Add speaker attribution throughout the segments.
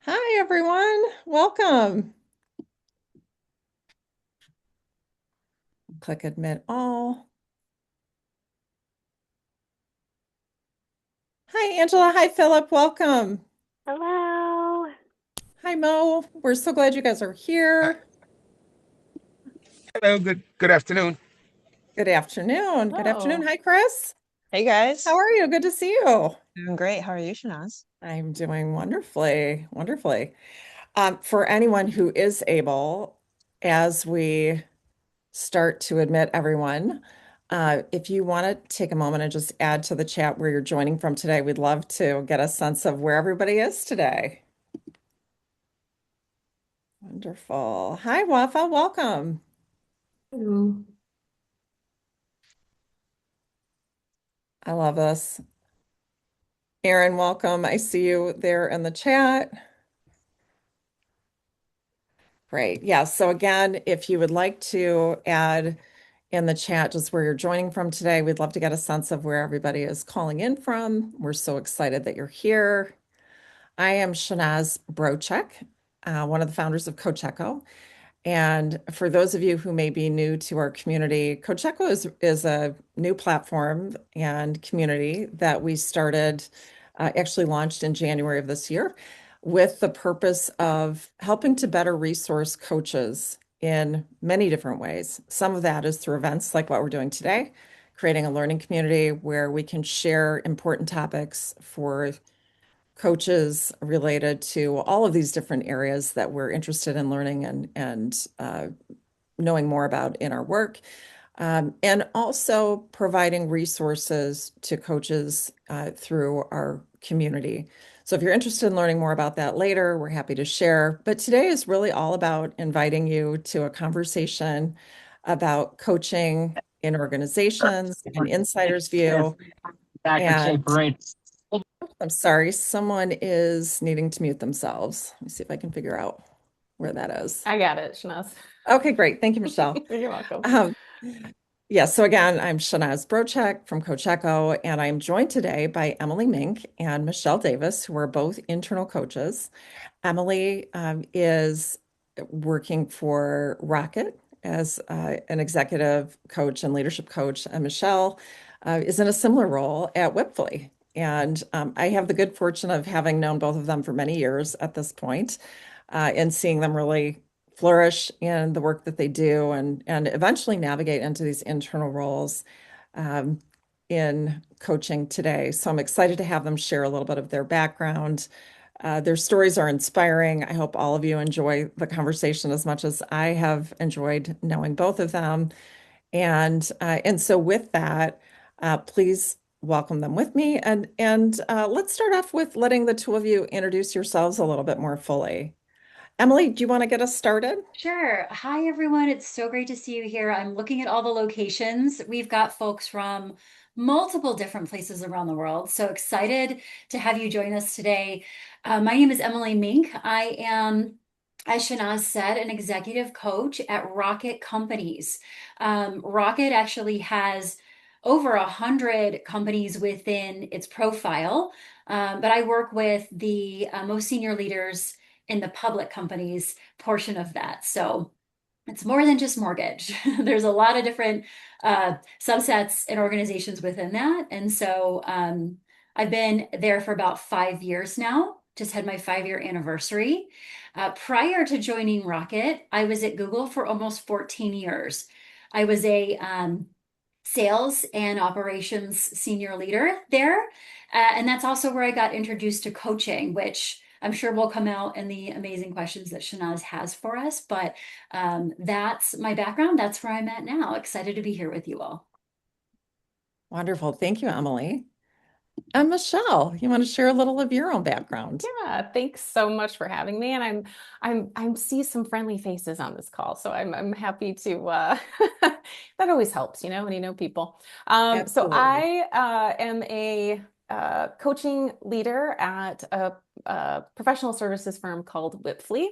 Speaker 1: Hi, everyone. Welcome. Click admit all. Hi, Angela. Hi, Philip. Welcome.
Speaker 2: Hello.
Speaker 1: Hi, Mo. We're so glad you guys are here.
Speaker 3: Hello, good afternoon.
Speaker 1: Good afternoon. Good afternoon.
Speaker 2: Oh,
Speaker 1: Hi, Chris.
Speaker 4: Hey
Speaker 1: How
Speaker 4: guys,
Speaker 1: are you? Good to see you.
Speaker 4: doing great. How are you, Shanaz?
Speaker 1: I'm doing wonderfully, wonderfully. For anyone who is able, as we start to admit everyone, if you want to take a moment and just add to the chat where you're joining from today, we'd love to get a sense of where everybody is today. Wonderful. Hi, Wafa. Welcome.
Speaker 5: Hello.
Speaker 1: I love this. Aaron, welcome. I see you there in the chat. Great. Yeah. So again, if you would like to add in the chat just where you're joining from today, we'd love to get a sense of where everybody is calling in from. We're so excited that you're here. I am Shanaz Brochek, one of the founders of Cocheco. And for those of you who may be new to our community, Cocheco is a new platform and community that we started, actually launched in January of this year, with the purpose of helping to better resource coaches in many different ways. Some of that is through events like what we're doing today, creating a learning community where we can share important topics for coaches related to all of these different areas that we're interested in learning and knowing more about in our work. And also providing resources to coaches through our community. So if you're interested in learning more about that later, we're happy to share. But today is really all about inviting you to a conversation about coaching in organizations, an insider's view. And I'm sorry, someone is needing to mute themselves. Let me see if I can figure out where that is.
Speaker 2: I got it, Shanaz.
Speaker 1: Okay, great. Thank you, Michelle.
Speaker 2: You're welcome.
Speaker 1: Um, yeah, so again, I'm Shanaz Brochek from Cocheco, and I'm joined today by Emily Mink and Michelle Davis, who are both internal coaches. Emily is working for Rocket as an executive coach and leadership coach, and Michelle is in a similar role at Wipfli. And I have the good fortune of having known both of them for many years at this point, and seeing them really flourish in the work that they do and eventually navigate into these internal roles um, in coaching today. So I'm excited to have them share a little bit of their background. Their stories are inspiring. I hope all of you enjoy the conversation as much as I have enjoyed knowing both of them. And so with that, please welcome them with me. And let's start off with letting the two of you introduce yourselves a little bit more fully. Emily, do you want to get us started?
Speaker 5: Sure. Hi, everyone. It's so great to see you here. I'm looking at all the locations. We've got folks from multiple different places around the world. So excited to have you join us today. My name is Emily Mink. I am, as Shanaz said, an executive coach at Rocket Companies. Rocket actually has over 100 companies within its profile, but I work with the most senior leaders in the public companies portion of that. So it's more than just mortgage. There's a lot of different subsets and organizations within that. And so I've been there for about 5 years now, just had my 5 year anniversary. Prior to joining Rocket, I was at Google for almost 14 years. I was a sales and operations senior leader there. And that's also where I got introduced to coaching, which I'm sure will come out in the amazing questions that Shanaz has for us. But that's my background. That's where I'm at now. Excited to be here with you all.
Speaker 1: Wonderful. Thank you, Emily. And Michelle, you want to share a little of your own background?
Speaker 2: Yeah, thanks so much for having me. And I'm see some friendly faces on this call. So I'm happy to that always helps, when you know people. So
Speaker 1: Absolutely.
Speaker 2: I am a coaching leader at a professional services firm called Wipfli.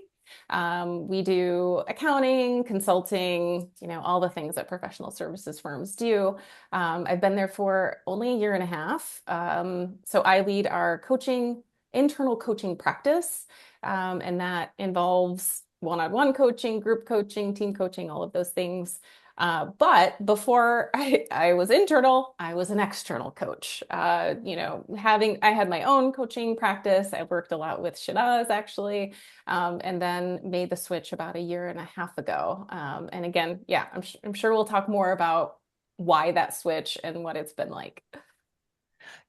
Speaker 2: We do accounting, consulting, all the things that professional services firms do. I've been there for only a year and a half. So I lead our coaching internal coaching practice. And that involves one-on-one coaching, group coaching, team coaching, all of those things. But before I was internal, I was an external coach. I had my own coaching practice. I worked a lot with Shanaz actually, and then made the switch about a year and a half ago. And again, yeah, I'm sure we'll talk more about why that switch and what it's been like.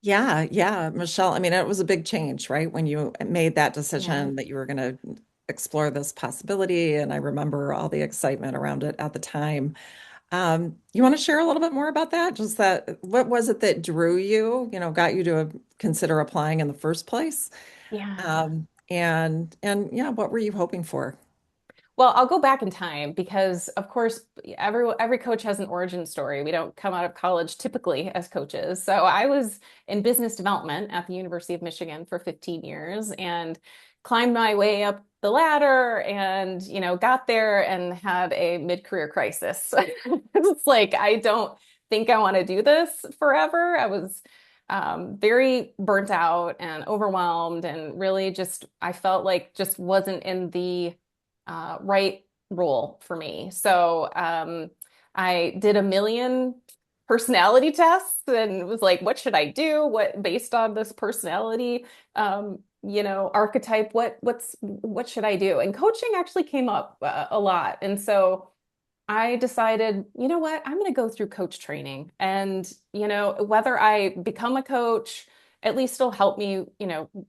Speaker 1: Yeah, yeah, Michelle. I mean, it was a big change, right? When you made that
Speaker 2: Yeah.
Speaker 1: decision that you were going to explore this possibility, and I remember all the excitement around it at the time. You want to share a little bit more about that? Just that, what was it that drew you, got you to consider applying in the first place?
Speaker 2: Yeah.
Speaker 1: And yeah, what were you hoping for?
Speaker 2: Well, I'll go back in time because, of course, every coach has an origin story. We don't come out of college typically as coaches. So I was in business development at the University of Michigan for 15 years and climbed my way up the ladder and, got there and had a mid-career crisis. It's like, I don't think I want to do this forever. I was very burnt out and overwhelmed and really just, I felt like just wasn't in the right role for me. So I did a million personality tests and was like, what should I do? What based on this personality, archetype? What should I do? And coaching actually came up a lot. And so I decided, you know what, I'm going to go through coach training. And, whether I become a coach, at least it'll help me,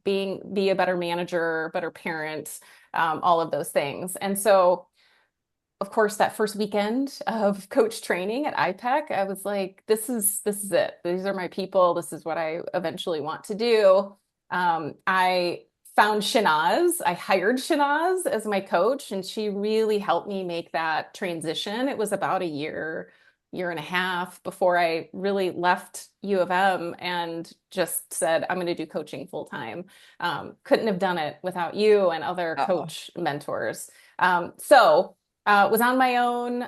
Speaker 2: be a better manager, better parent, all of those things. And so, of course, that first weekend of coach training at IPEC, I was like, this is it. These are my people. This is what I eventually want to do. I found Shanaz. I hired Shanaz as my coach, and she really helped me make that transition. It was about a year and a half before I really left U of M and just said, I'm going to do coaching full time. Couldn't have done it without you and other
Speaker 1: Oh,
Speaker 2: coach mentors. So was on my own,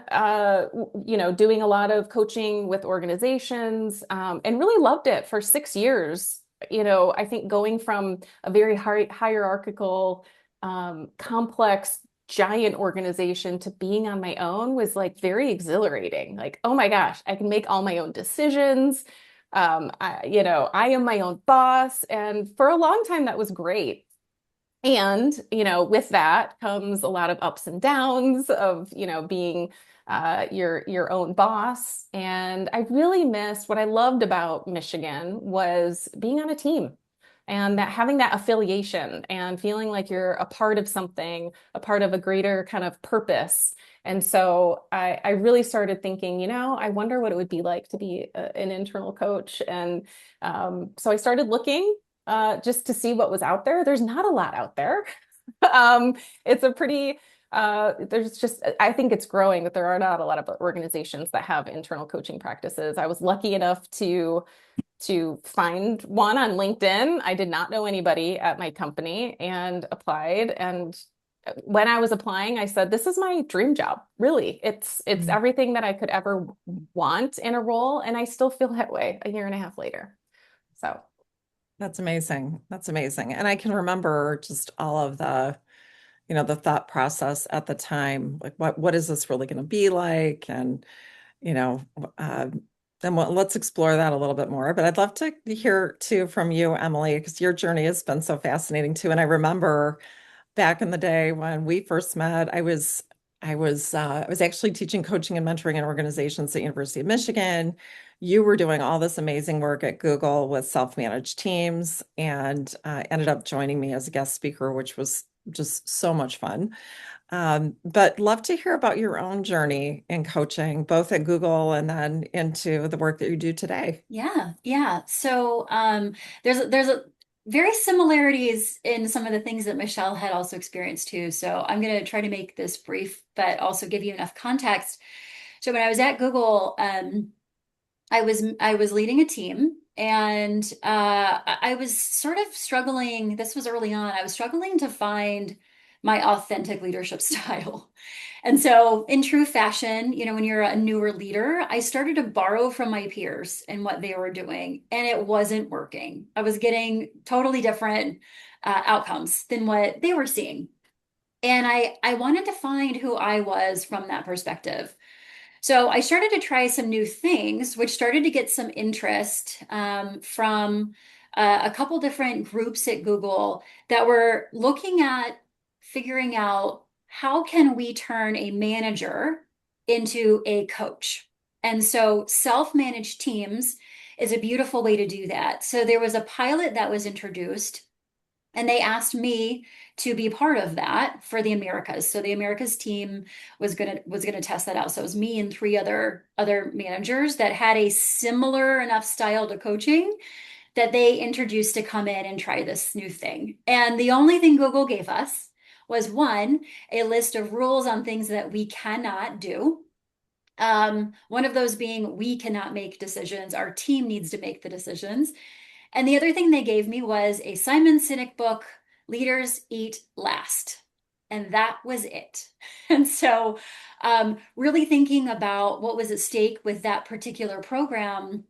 Speaker 2: doing a lot of coaching with organizations, and really loved it for 6 years. I think going from a very hierarchical, complex, giant organization to being on my own was like very exhilarating. Like, oh my gosh, I can make all my own decisions. I am my own boss. And for a long time, that was great. And, with that comes a lot of ups and downs of, being your own boss. And I really missed what I loved about Michigan was being on a team and that having that affiliation and feeling like you're a part of something, a part of a greater kind of purpose. And so I really started thinking, I wonder what it would be like to be an internal coach. And so I started looking just to see what was out there. There's not a lot out there. It's a pretty, I think it's growing, that there are not a lot of organizations that have internal coaching practices. I was lucky enough to find one on LinkedIn. I did not know anybody at my company and applied. And when I was applying, I said, this is my dream job. Really. It's
Speaker 1: mm,
Speaker 2: everything that I could ever want in a role. And I still feel that way a year and a half later. So.
Speaker 1: that's amazing. That's amazing. And I can remember just all of the thought process at the time, like what is this really going to be like? And, you know, uh, then let's explore that a little bit more. But I'd love to hear too from you, Emily, because your journey has been so fascinating too. And I remember back in the day when we first met, I was actually teaching coaching and mentoring in organizations at University of Michigan. You were doing all this amazing work at Google with self-managed teams and ended up joining me as a guest speaker, which was just so much fun. But love to hear about your own journey in coaching, both at Google and then into the work that you do today.
Speaker 5: Yeah, yeah. So there's a very similarities in some of the things that Michelle had also experienced too. So I'm going to try to make this brief, but also give you enough context. So when I was at Google, I was leading a team and I was sort of struggling. This was early on. I was struggling to find my authentic leadership style. And so, in true fashion, when you're a newer leader, I started to borrow from my peers and what they were doing, and it wasn't working. I was getting totally different outcomes than what they were seeing. And I wanted to find who I was from that perspective. So I started to try some new things, which started to get some interest from a couple different groups at Google that were looking at figuring out how can we turn a manager into a coach. And so self-managed teams is a beautiful way to do that. So there was a pilot that was introduced and they asked me to be part of that for the Americas. So the Americas team was gonna test that out. So it was me and three other managers that had a similar enough style to coaching that they introduced to come in and try this new thing. And the only thing Google gave us was one, a list of rules on things that we cannot do. One of those being we cannot make decisions. Our team needs to make the decisions. And the other thing they gave me was a Simon Sinek book, Leaders Eat Last. And that was it. And so, really thinking about what was at stake with that particular program,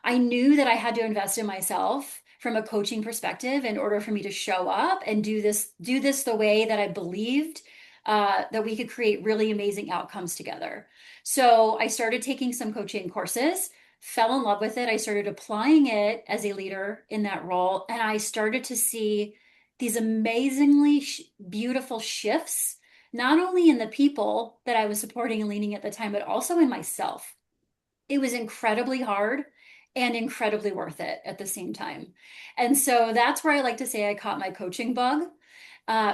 Speaker 5: I knew that I had to invest in myself from a coaching perspective in order for me to show up and do this the way that I believed that we could create really amazing outcomes together. So I started taking some coaching courses, fell in love with it. I started applying it as a leader in that role, and I started to see these amazingly beautiful shifts, not only in the people that I was supporting and leading at the time, but also in myself. It was incredibly hard and incredibly worth it at the same time. And so that's where I like to say I caught my coaching bug.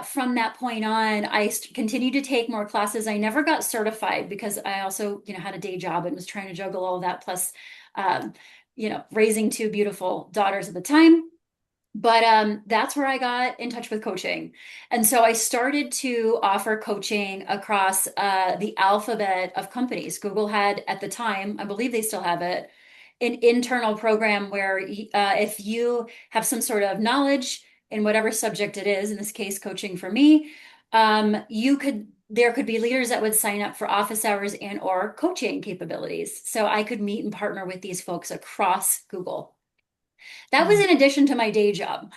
Speaker 5: From that point on, I continued to take more classes. I never got certified because I also, had a day job and was trying to juggle all of that, plus, um, raising two beautiful daughters at the time. But that's where I got in touch with coaching. And so I started to offer coaching across the alphabet of companies. Google had at the time, I believe they still have it, an internal program where if you have some sort of knowledge in whatever subject it is, in this case, coaching for me, there could be leaders that would sign up for office hours and or coaching capabilities. So I could meet and partner with these folks across Google. That was
Speaker 1: Mm.
Speaker 5: in addition to my day job,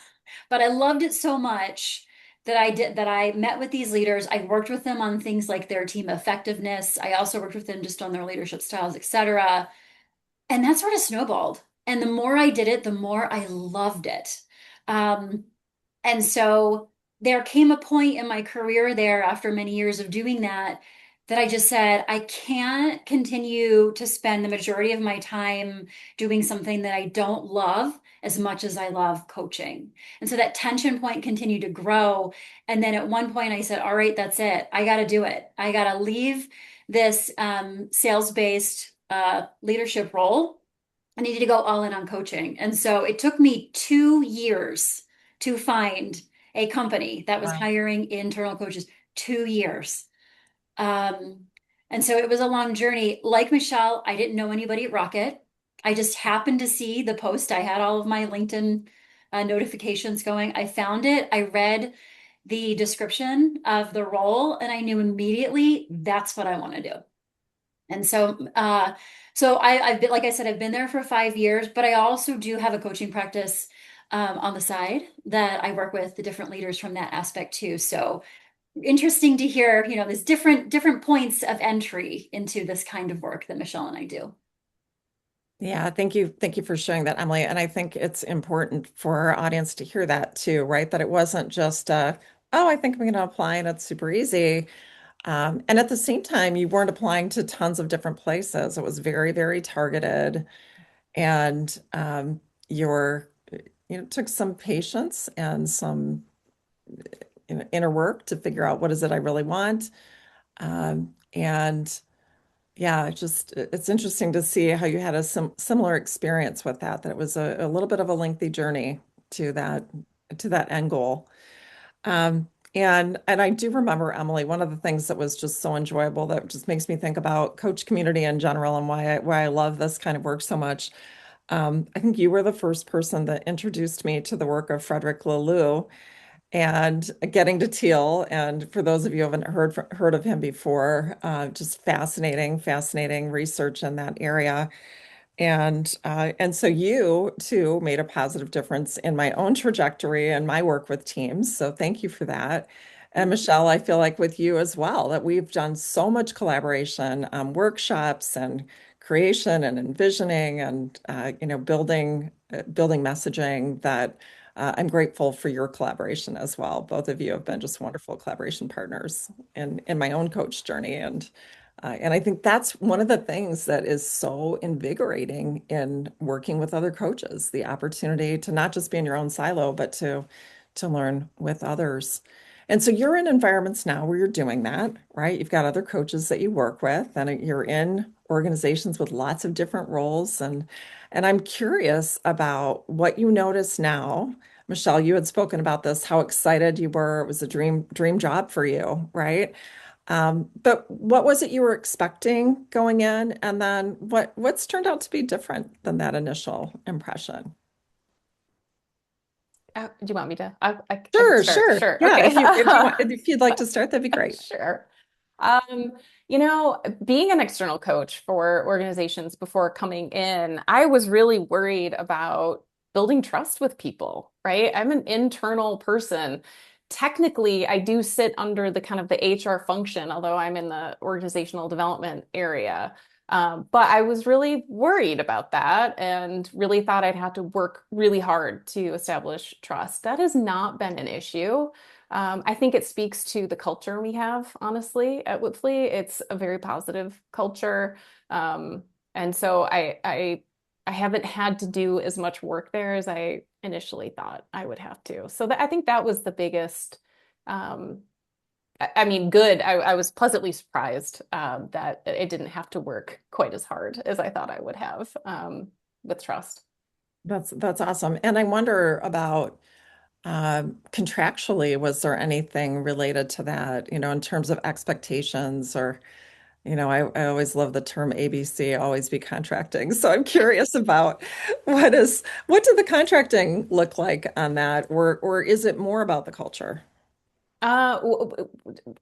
Speaker 5: but I loved it so much that I met with these leaders. I worked with them on things like their team effectiveness. I also worked with them just on their leadership styles, etc. And that sort of snowballed. And the more I did it, the more I loved it. Um, and so there came a point in my career there after many years of doing that that I just said, I can't continue to spend the majority of my time doing something that I don't love as much as I love coaching. And so that tension point continued to grow. And then at one point I said, all right, that's it. I got to do it. I got to leave this sales-based leadership role. I needed to go all in on coaching. And so it took me 2 years to find a company that was
Speaker 1: Wow.
Speaker 5: hiring internal coaches. 2 years. Um, and so it was a long journey. Like Michelle, I didn't know anybody at Rocket. I just happened to see the post. I had all of my LinkedIn notifications going. I found it. I read the description of the role, and I knew immediately that's what I want to do. And so I've been, like I said, I've been there for 5 years, but I also do have a coaching practice on the side that I work with the different leaders from that aspect too. So interesting to hear, there's different points of entry into this kind of work that Michelle and I do.
Speaker 1: Yeah, thank you. Thank you for sharing that, Emily. And I think it's important for our audience to hear that too, right? That it wasn't just, oh, I think I'm going to apply and it's super easy. And at the same time, you weren't applying to tons of different places. It was very, very targeted. And your, took some patience and some inner work to figure out what is it I really want. And yeah, it's interesting to see how you had a similar experience with that it was a little bit of a lengthy journey to that end goal. And I do remember, Emily, one of the things that was just so enjoyable that just makes me think about coach community in general and why I love this kind of work so much. I think you were the first person that introduced me to the work of Frederick Laloux and getting to Teal. And for those of you who haven't heard of him before, just fascinating research in that area. And so you too made a positive difference in my own trajectory and my work with teams. So thank you for that. And Michelle, I feel like with you as well, that we've done so much collaboration, workshops and creation and envisioning and building messaging that I'm grateful for your collaboration as well. Both of you have been just wonderful collaboration partners in my own coach journey. And I think that's one of the things that is so invigorating in working with other coaches, the opportunity to not just be in your own silo, but to learn with others. And so you're in environments now where you're doing that, right? You've got other coaches that you work with, and you're in organizations with lots of different roles. And I'm curious about what you notice now. Michelle, you had spoken about this, how excited you were. It was a dream job for you, right? But what was it you were expecting going in? And then what's turned out to be different than that initial impression?
Speaker 2: Do you want me to? I can
Speaker 1: Sure,
Speaker 2: start.
Speaker 1: sure.
Speaker 2: Sure.
Speaker 1: Yeah,
Speaker 2: Okay.
Speaker 1: if you'd like to start, that'd be great.
Speaker 2: Sure. Um, Being an external coach for organizations before coming in, I was really worried about building trust with people, right? I'm an internal person. Technically, I do sit under the kind of the HR function, although I'm in the organizational development area. But I was really worried about that and really thought I'd have to work really hard to establish trust. That has not been an issue. I think it speaks to the culture we have, honestly, at Wipfli. It's a very positive culture. And so I haven't had to do as much work there as I initially thought I would have to. So I think that was the biggest, um, I mean, good. I was pleasantly surprised that it didn't have to work quite as hard as I thought I would have with trust.
Speaker 1: That's awesome. And I wonder about contractually, was there anything related to that, in terms of expectations or, I always love the term ABC, always be contracting. So I'm curious about what did the contracting look like on that, or is it more about the culture?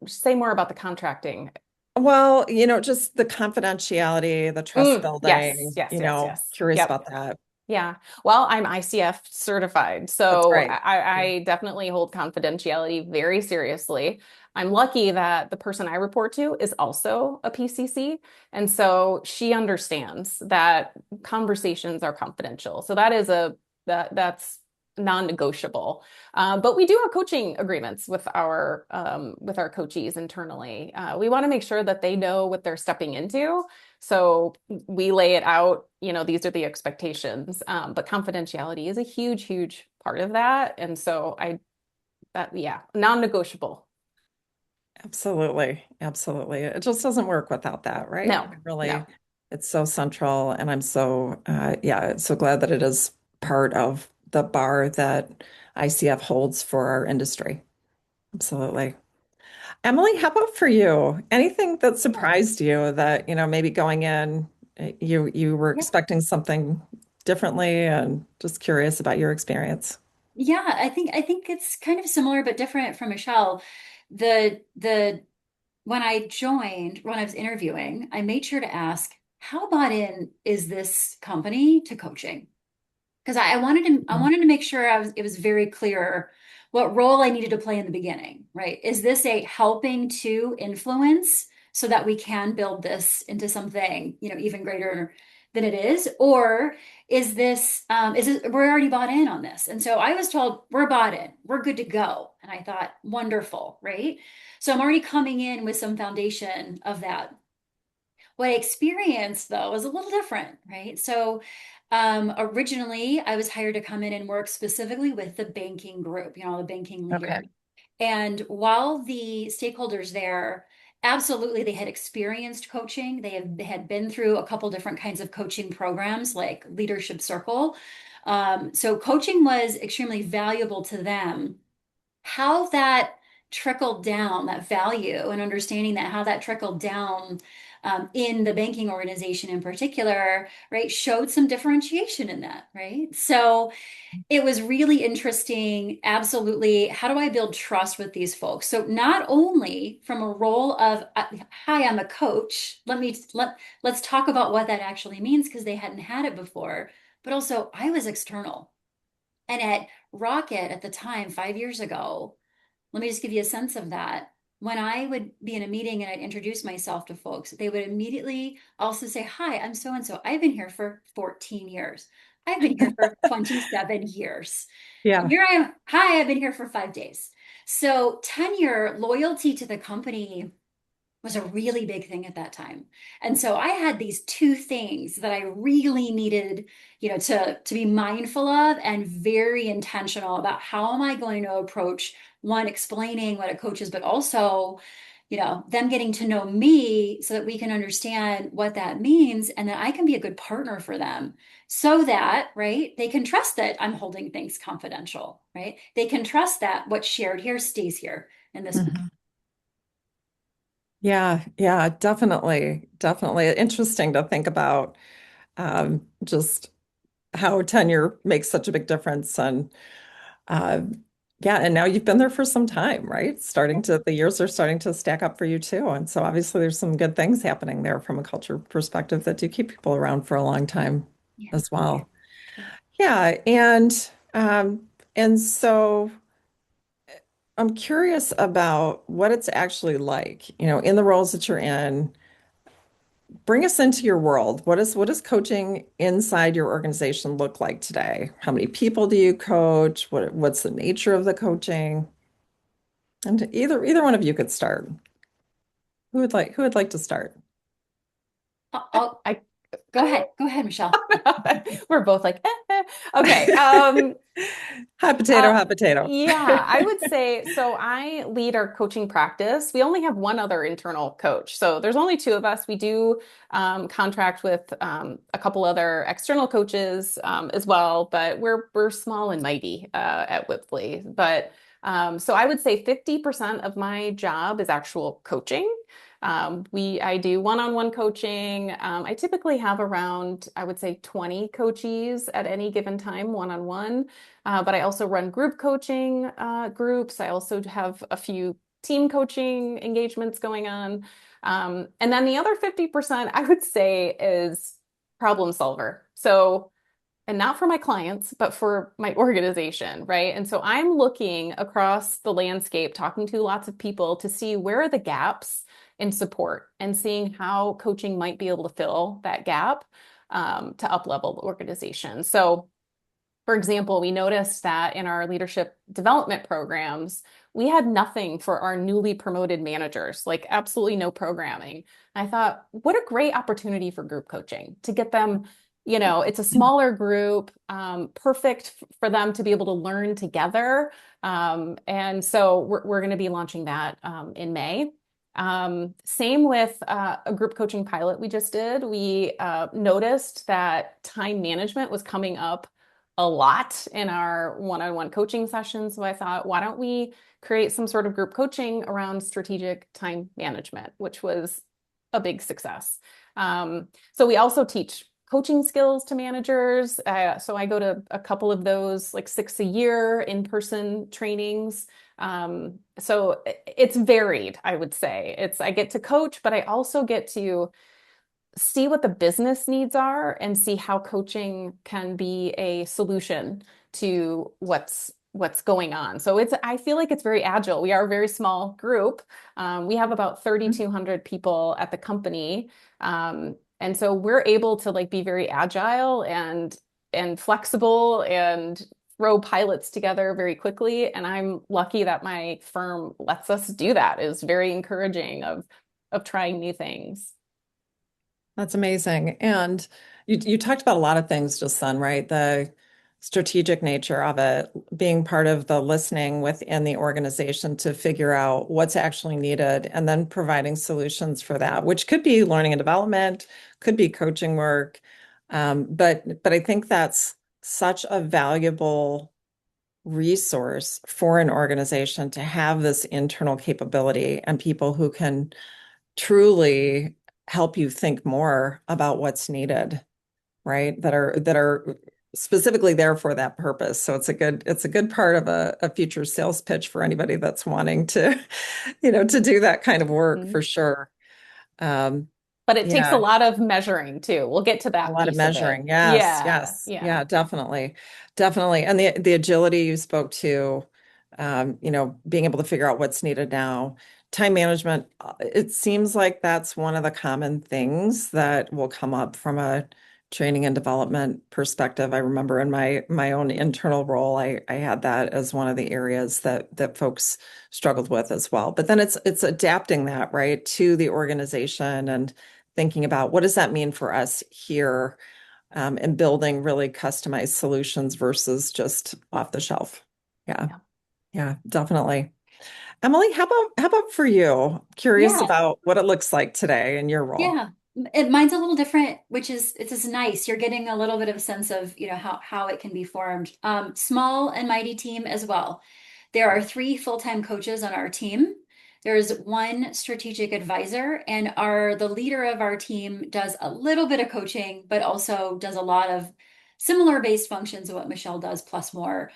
Speaker 2: Say more about the contracting.
Speaker 1: Well, just the confidentiality, the trust
Speaker 2: Yes,
Speaker 1: building,
Speaker 2: yes, yes, yes.
Speaker 1: curious
Speaker 2: Yep.
Speaker 1: about that.
Speaker 2: Yeah. Well, I'm ICF certified,
Speaker 1: That's
Speaker 2: so
Speaker 1: right. Yeah.
Speaker 2: I definitely hold confidentiality very seriously. I'm lucky that the person I report to is also a PCC, and so she understands that conversations are confidential. So that's non-negotiable. But we do have coaching agreements with our coachees internally. We want to make sure that they know what they're stepping into. So we lay it out, these are the expectations. But confidentiality is a huge, huge part of that. And so yeah, non-negotiable.
Speaker 1: Absolutely. Absolutely. It just doesn't work without that, right?
Speaker 2: No,
Speaker 1: Really,
Speaker 2: no.
Speaker 1: it's so central. And I'm so glad that it is part of the bar that ICF holds for our industry. Absolutely. Emily, how about for you? Anything that surprised you that, maybe going in, you were
Speaker 5: Yeah.
Speaker 1: expecting something differently and just curious about your experience?
Speaker 5: Yeah, I think it's kind of similar but different from Michelle. The when I joined, when I was interviewing, I made sure to ask, how bought in is this company to coaching? Because I wanted to make sure it was very clear what role I needed to play in the beginning, right? Is this a helping to influence so that we can build this into something, even greater than it is? Or we're already bought in on this? And so I was told we're bought in, we're good to go. And I thought, wonderful, right? So I'm already coming in with some foundation of that. What I experienced though was a little different, right? So originally I was hired to come in and work specifically with the banking group, the banking
Speaker 1: Okay.
Speaker 5: leader. And while the stakeholders there, absolutely, they had experienced coaching. They had been through a couple different kinds of coaching programs like Leadership Circle. So coaching was extremely valuable to them. How that trickled down, that value and understanding that how that trickled down in the banking organization in particular, right, showed some differentiation in that, right? So it was really interesting. Absolutely. How do I build trust with these folks? So not only from a role of, hi, I'm a coach. Let's talk about what that actually means because they hadn't had it before. But also, I was external. And at Rocket at the time, 5 years ago, let me just give you a sense of that. When I would be in a meeting and I'd introduce myself to folks, they would immediately also say, hi, I'm so and so. I've been here for 14 years. I've been here for 27 years.
Speaker 1: Yeah.
Speaker 5: Here I am. Hi, I've been here for 5 days. So tenure, loyalty to the company was a really big thing at that time. And so I had these two things that I really needed, to be mindful of and very intentional about how am I going to approach one, explaining what a coach is, but also, them getting to know me so that we can understand what that means and that I can be a good partner for them so that, right, they can trust that I'm holding things confidential, right? They can trust that what's shared here stays here in this.
Speaker 1: Mhm. Yeah, yeah, definitely. Definitely interesting to think about just how tenure makes such a big difference. And uh, yeah, and now you've been there for some time, right? The years are starting to stack up for you too. And so obviously there's some good things happening there from a culture perspective that do keep people around for a long time
Speaker 5: Yeah.
Speaker 1: as well.
Speaker 5: Yeah.
Speaker 1: Yeah, and so I'm curious about what it's actually like, in the roles that you're in. Bring us into your world. What does coaching inside your organization look like today? How many people do you coach? What's the nature of the coaching? And either one of you could start. Who would like to start?
Speaker 5: I'll
Speaker 2: I
Speaker 5: go ahead. Go ahead, Michelle.
Speaker 2: we're both like, okay.
Speaker 1: Hot potato,
Speaker 2: Uh,
Speaker 1: hot potato.
Speaker 2: yeah, I would say so. I lead our coaching practice. We only have one other internal coach. So there's only two of us. We do contract with a couple other external coaches as well, but we're small and mighty at Wipfli. But so I would say 50% of my job is actual coaching. I do one-on-one coaching. I typically have around, I would say 20 coachees at any given time, one-on-one. But I also run group coaching groups. I also have a few team coaching engagements going on. And then the other 50%, I would say, is problem solver. So, and not for my clients, but for my organization, right? And so I'm looking across the landscape, talking to lots of people to see where are the gaps in support and seeing how coaching might be able to fill that gap to up level the organization. So, for example, we noticed that in our leadership development programs, we had nothing for our newly promoted managers, like absolutely no programming. I thought, what a great opportunity for group coaching to get them, it's a smaller group, perfect for them to be able to learn together. And so we're going to be launching that in May. Same with a group coaching pilot we just did. We noticed that time management was coming up a lot in our one-on-one coaching sessions. So I thought, why don't we create some sort of group coaching around strategic time management, which was a big success. So we also teach coaching skills to managers. So I go to a couple of those, like 6 a year in-person trainings. So it's varied, I would say. I get to coach, but I also get to see what the business needs are and see how coaching can be a solution to what's going on. So I feel like it's very agile. We are a very small group. We have about 3,200 people at the company. And so we're able to like be very agile and flexible and throw pilots together very quickly. And I'm lucky that my firm lets us do that. Is very encouraging of trying new things.
Speaker 1: That's amazing. And you talked about a lot of things just then, right? The strategic nature of it, being part of the listening within the organization to figure out what's actually needed and then providing solutions for that, which could be learning and development, could be coaching work. But I think that's such a valuable resource for an organization to have this internal capability and people who can truly help you think more about what's needed, right? That are specifically there for that purpose. So it's a good part of a future sales pitch for anybody that's wanting to, to do that kind of work
Speaker 2: Mhm.
Speaker 1: for sure. Um,
Speaker 2: But it takes a
Speaker 1: yeah,
Speaker 2: lot of measuring too. We'll get to
Speaker 1: a
Speaker 2: that
Speaker 1: lot of
Speaker 2: piece of it.
Speaker 1: measuring. Yes,
Speaker 2: Yeah,
Speaker 1: yes.
Speaker 2: yeah.
Speaker 1: Yeah, definitely. Definitely. And the agility you spoke to, being able to figure out what's needed now. Time management, it seems like that's one of the common things that will come up from a training and development perspective. I remember in my own internal role, I had that as one of the areas that folks struggled with as well. But then it's adapting that, right, to the organization and thinking about what does that mean for us here, and building really customized solutions versus just off the shelf. Yeah,
Speaker 2: Yeah.
Speaker 1: yeah, definitely. Emily, how about for you? Curious
Speaker 5: Yeah.
Speaker 1: about what it looks like today in your role.
Speaker 5: Yeah, mine's a little different, which is it's just nice. You're getting a little bit of a sense of, how it can be formed. Small and mighty team as well. There are three full-time coaches on our team. There's one strategic advisor, and the leader of our team does a little bit of coaching, but also does a lot of similar based functions of what Michelle does, plus more.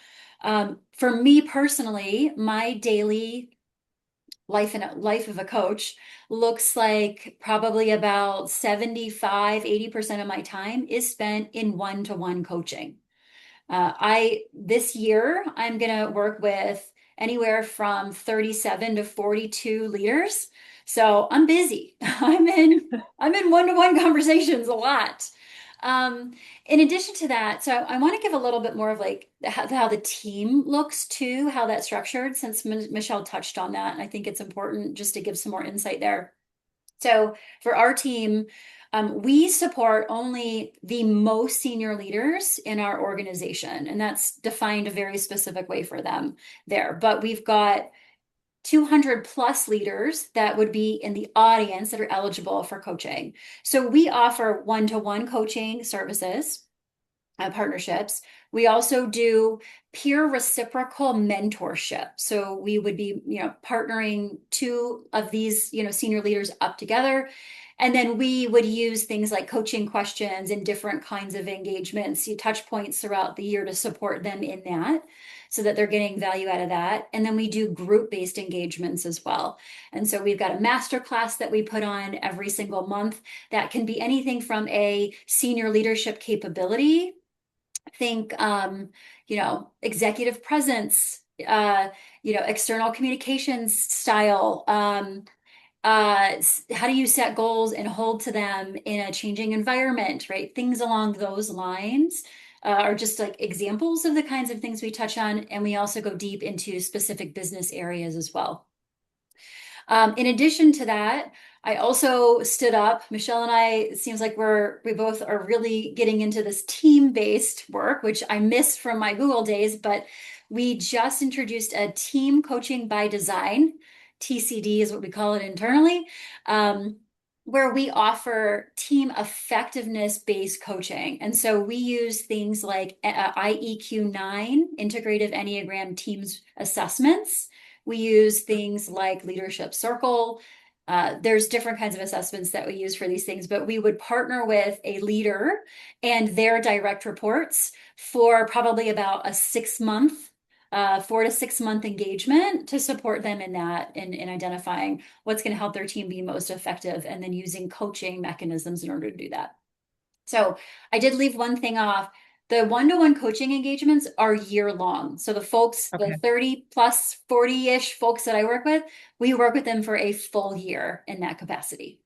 Speaker 5: For me personally, my daily life of a coach looks like probably about 75-80% of my time is spent in one-to-one coaching. I this year I'm gonna work with anywhere from 37 to 42 leaders. So I'm busy. I'm in one-to-one conversations a lot. Um, in addition to that, so I want to give a little bit more of like how the team looks too, how that's structured, since Michelle touched on that. And I think it's important just to give some more insight there. So for our team, we support only the most senior leaders in our organization, and that's defined a very specific way for them there. But we've got 200 plus leaders that would be in the audience that are eligible for coaching. So we offer one-to-one coaching services, partnerships. We also do peer reciprocal mentorship. So we would be, partnering two of these, senior leaders up together. And then we would use things like coaching questions and different kinds of engagements, touch points throughout the year to support them in that so that they're getting value out of that. And then we do group-based engagements as well. And so we've got a master class that we put on every single month that can be anything from a senior leadership capability, think executive presence, external communications style, how do you set goals and hold to them in a changing environment, right? Things along those lines are just like examples of the kinds of things we touch on, and we also go deep into specific business areas as well. In addition to that, I also stood up. Michelle and I, it seems like we both are really getting into this team-based work, which I miss from my Google days, but we just introduced a team coaching by design. TCD is what we call it internally, where we offer team effectiveness-based coaching. And so we use things like IEQ9, Integrative Enneagram Teams assessments. We use things like Leadership Circle. There's different kinds of assessments that we use for these things, but we would partner with a leader and their direct reports for probably about a 6 month, 4 to 6 month engagement to support them in that, in identifying what's going to help their team be most effective, and then using coaching mechanisms in order to do that. So I did leave one thing off. The one-to-one coaching engagements are year long. So the folks, the
Speaker 1: Okay.
Speaker 5: 30 plus 40-ish folks that I work with, we work with them for a full year in that capacity.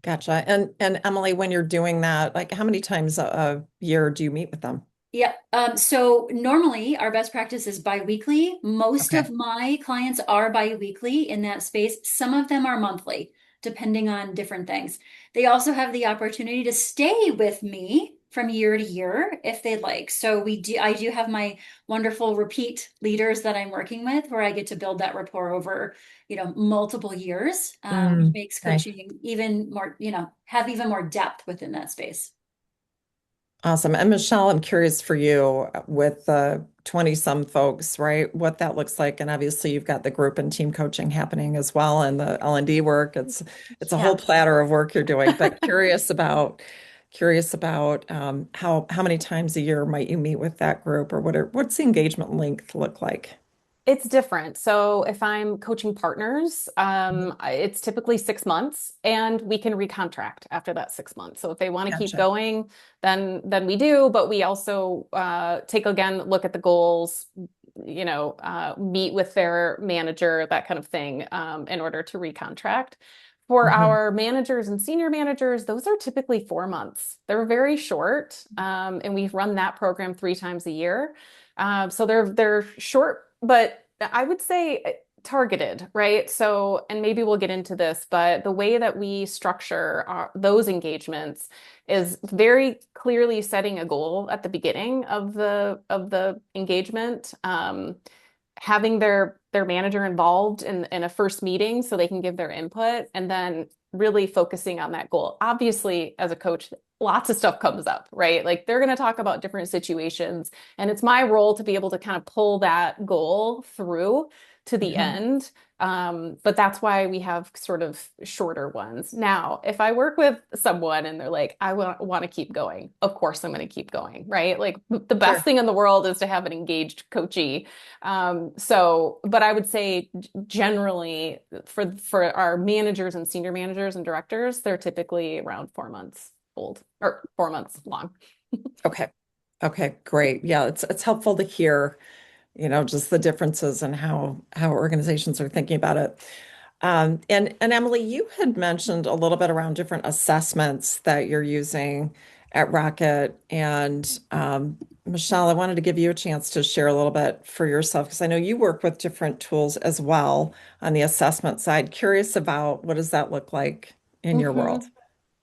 Speaker 1: Gotcha. And Emily, when you're doing that, like how many times a year do you meet with them?
Speaker 5: Yeah. So normally our best practice is biweekly. Most
Speaker 1: Okay.
Speaker 5: of my clients are biweekly in that space. Some of them are monthly, depending on different things. They also have the opportunity to stay with me from year to year if they'd like. So I do have my wonderful repeat leaders that I'm working with where I get to build that rapport over, multiple years, which makes
Speaker 1: Okay.
Speaker 5: coaching even more, have even more depth within that space.
Speaker 1: Awesome. And Michelle, I'm curious for you with the 20 some folks, right? What that looks like. And obviously you've got the group and team coaching happening as well and the L&D work. It's a whole
Speaker 2: Yeah.
Speaker 1: platter of work you're doing, but curious about how many times a year might you meet with that group or what's the engagement length look like?
Speaker 2: It's different. So if I'm coaching partners,
Speaker 1: Mhm.
Speaker 2: it's typically 6 months, and we can recontract after that 6 months. So if they want to keep
Speaker 1: Gotcha.
Speaker 2: going, then we do. But we also take again look at the goals, meet with their manager, that kind of thing, in order to recontract. For
Speaker 1: Mhm.
Speaker 2: our managers and senior managers, those are typically 4 months. They're very short, and we've run that program 3 times a year. So they're short, but I would say targeted, right? So, and maybe we'll get into this, but the way that we structure those engagements is very clearly setting a goal at the beginning of the engagement, having their manager involved in a first meeting so they can give their input, and then really focusing on that goal. Obviously, as a coach, lots of stuff comes up, right? Like they're going to talk about different situations, and it's my role to be able to kind of pull that goal through to the
Speaker 1: Mhm.
Speaker 2: end. But that's why we have sort of shorter ones. Now, if I work with someone and they're like, I want to keep going, of course I'm going to keep going, right? Like the best
Speaker 1: Sure.
Speaker 2: thing in the world is to have an engaged coachee. But I would say generally for our managers and senior managers and directors, they're typically around 4 months old or 4 months long.
Speaker 1: Okay. Okay, great. Yeah, it's helpful to hear, just the differences and how organizations are thinking about it. And Emily, you had mentioned a little bit around different assessments that you're using at Rocket. And Michelle, I wanted to give you a chance to share a little bit for yourself because I know you work with different tools as well on the assessment side. Curious about what does that look like in your
Speaker 2: hmm
Speaker 1: world?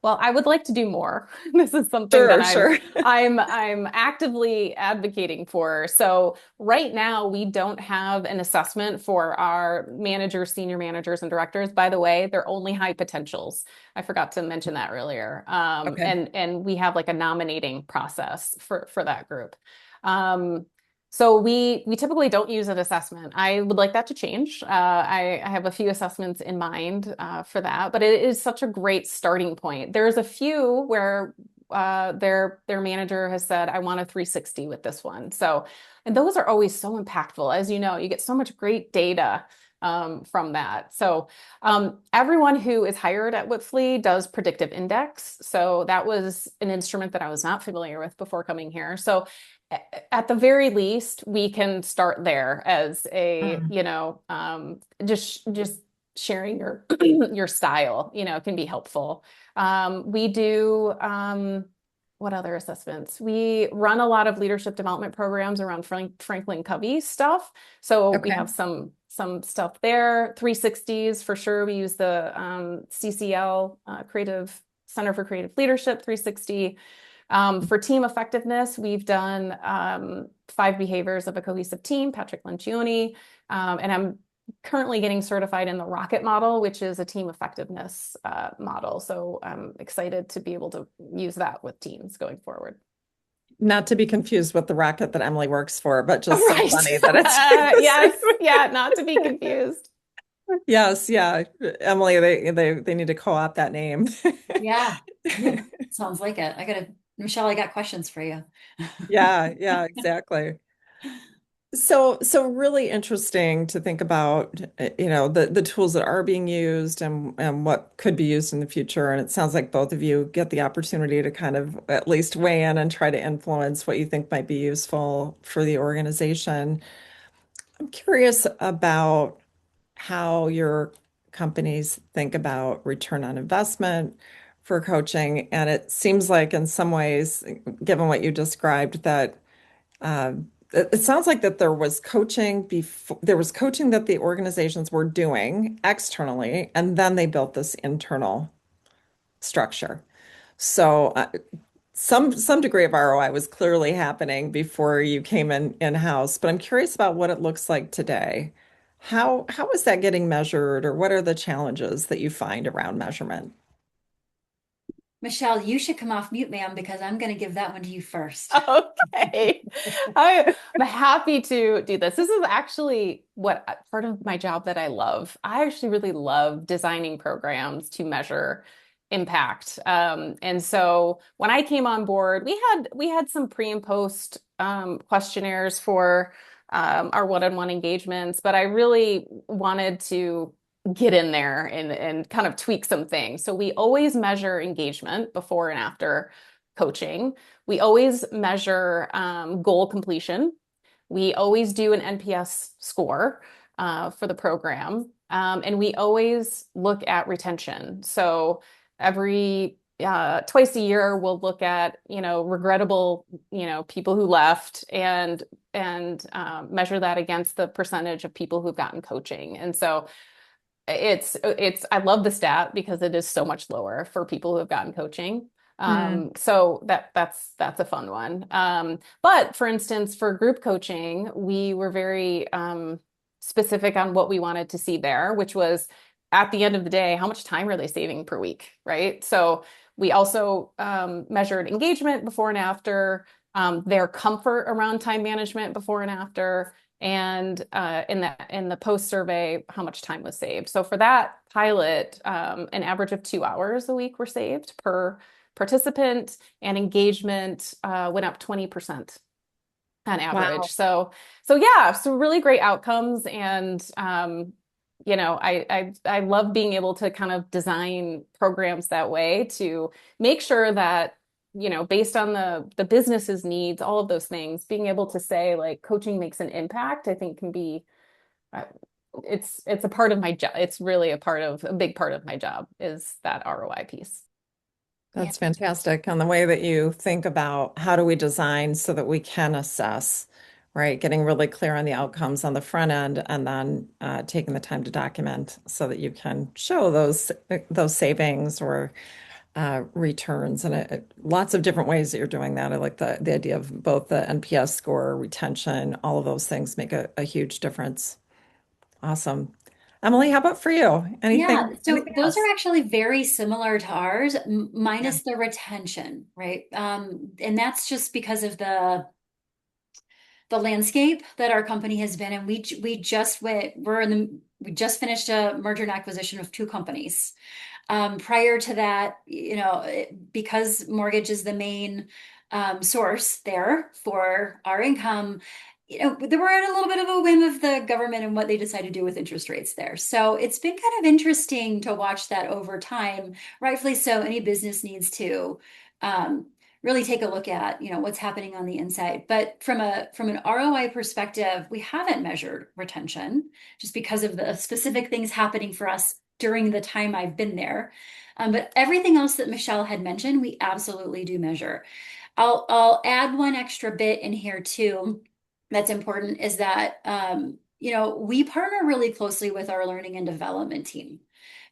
Speaker 2: Well, I would like to do more. This is something that
Speaker 1: Sure,
Speaker 2: I'm
Speaker 1: sure.
Speaker 2: I'm I'm actively advocating for. So right now we don't have an assessment for our managers, senior managers, and directors. By the way, they're only high potentials. I forgot to mention that earlier.
Speaker 1: Okay.
Speaker 2: And we have like a nominating process for that group. Um, so we typically don't use an assessment. I would like that to change. I have a few assessments in mind for that, but it is such a great starting point. There's a few where their manager has said, "I want a 360 with this one." So, and those are always so impactful. As you know, you get so much great data from that. So, everyone who is hired at Wipfli does predictive index. So that was an instrument that I was not familiar with before coming here. So at the very least, we can start there as a,
Speaker 1: Mm.
Speaker 2: just sharing your your style, can be helpful. We do what other assessments? We run a lot of leadership development programs around Franklin Covey stuff. So we
Speaker 1: Okay.
Speaker 2: have some stuff there. 360s for sure. We use the CCL Creative Center for Creative Leadership 360. For team effectiveness, we've done 5 behaviors of a cohesive team, Patrick Lencioni, and I'm currently getting certified in the Rocket model, which is a team effectiveness model. So I'm excited to be able to use that with teams going forward.
Speaker 1: Not to be confused with the racket that Emily works for, but just so
Speaker 2: Right.
Speaker 1: funny that it's
Speaker 2: Yes.
Speaker 1: the
Speaker 2: Yeah. Not to be
Speaker 1: same.
Speaker 2: confused.
Speaker 1: Yes, yeah. Emily, they need to co-opt that name.
Speaker 5: Yeah. Sounds like it. Michelle, I got questions for you.
Speaker 1: Yeah, yeah, exactly. So really interesting to think about, the tools that are being used and what could be used in the future. And it sounds like both of you get the opportunity to kind of at least weigh in and try to influence what you think might be useful for the organization. I'm curious about how your companies think about return on investment for coaching. And it seems like in some ways, given what you described, that it sounds like that there was coaching that the organizations were doing externally, and then they built this internal structure. So some degree of ROI was clearly happening before you came in-house, but I'm curious about what it looks like today. How is that getting measured, or what are the challenges that you find around measurement?
Speaker 5: Michelle, you should come off mute, ma'am, because I'm going to give that one to you first.
Speaker 2: Okay. I'm happy to do this. This is actually what part of my job that I love. I actually really love designing programs to measure impact. And so when I came on board, we had some pre and post questionnaires for our one-on-one engagements, but I really wanted to get in there and kind of tweak some things. So we always measure engagement before and after coaching. We always measure goal completion. We always do an NPS score for the program. And we always look at retention. So every twice a year, we'll look at, regrettable, people who left and measure that against the percentage of people who've gotten coaching. And so I love the stat because it is so much lower for people who have gotten coaching.
Speaker 1: Mm.
Speaker 2: So that's a fun one. But for instance, for group coaching, we were very specific on what we wanted to see there, which was at the end of the day, how much time are they saving per week, right? So we also measured engagement before and after, their comfort around time management before and after, and in the post survey, how much time was saved. So for that pilot, an average of 2 hours a week were saved per participant, and engagement went up 20% on
Speaker 1: Wow.
Speaker 2: average. So yeah, so really great outcomes, and I love being able to kind of design programs that way to make sure that, based on the business's needs, all of those things, being able to say like coaching makes an impact, I think can be uh, it's a part of my job. It's really a big part of my job is that ROI piece.
Speaker 5: Yeah.
Speaker 1: That's fantastic. And the way that you think about how do we design so that we can assess, right? Getting really clear on the outcomes on the front end and then taking the time to document so that you can show those savings or returns and lots of different ways that you're doing that. I like the idea of both the NPS score, retention, all of those things make a huge difference. Awesome. Emily, how about for you?
Speaker 5: Yeah, so
Speaker 1: Anything
Speaker 5: those are
Speaker 1: else?
Speaker 5: actually very similar to ours,
Speaker 1: Yeah.
Speaker 5: minus the retention, right? And that's just because of the landscape that our company has been in. We just went, we just finished a merger and acquisition of two companies. Prior to that, because mortgage is the main source there for our income, they were at a little bit of a whim of the government and what they decide to do with interest rates there. So it's been kind of interesting to watch that over time. Rightfully so, any business needs to um, really take a look at, what's happening on the inside. But from an ROI perspective, we haven't measured retention just because of the specific things happening for us during the time I've been there. But everything else that Michelle had mentioned, we absolutely do measure. I'll add one extra bit in here too. That's important is that we partner really closely with our learning and development team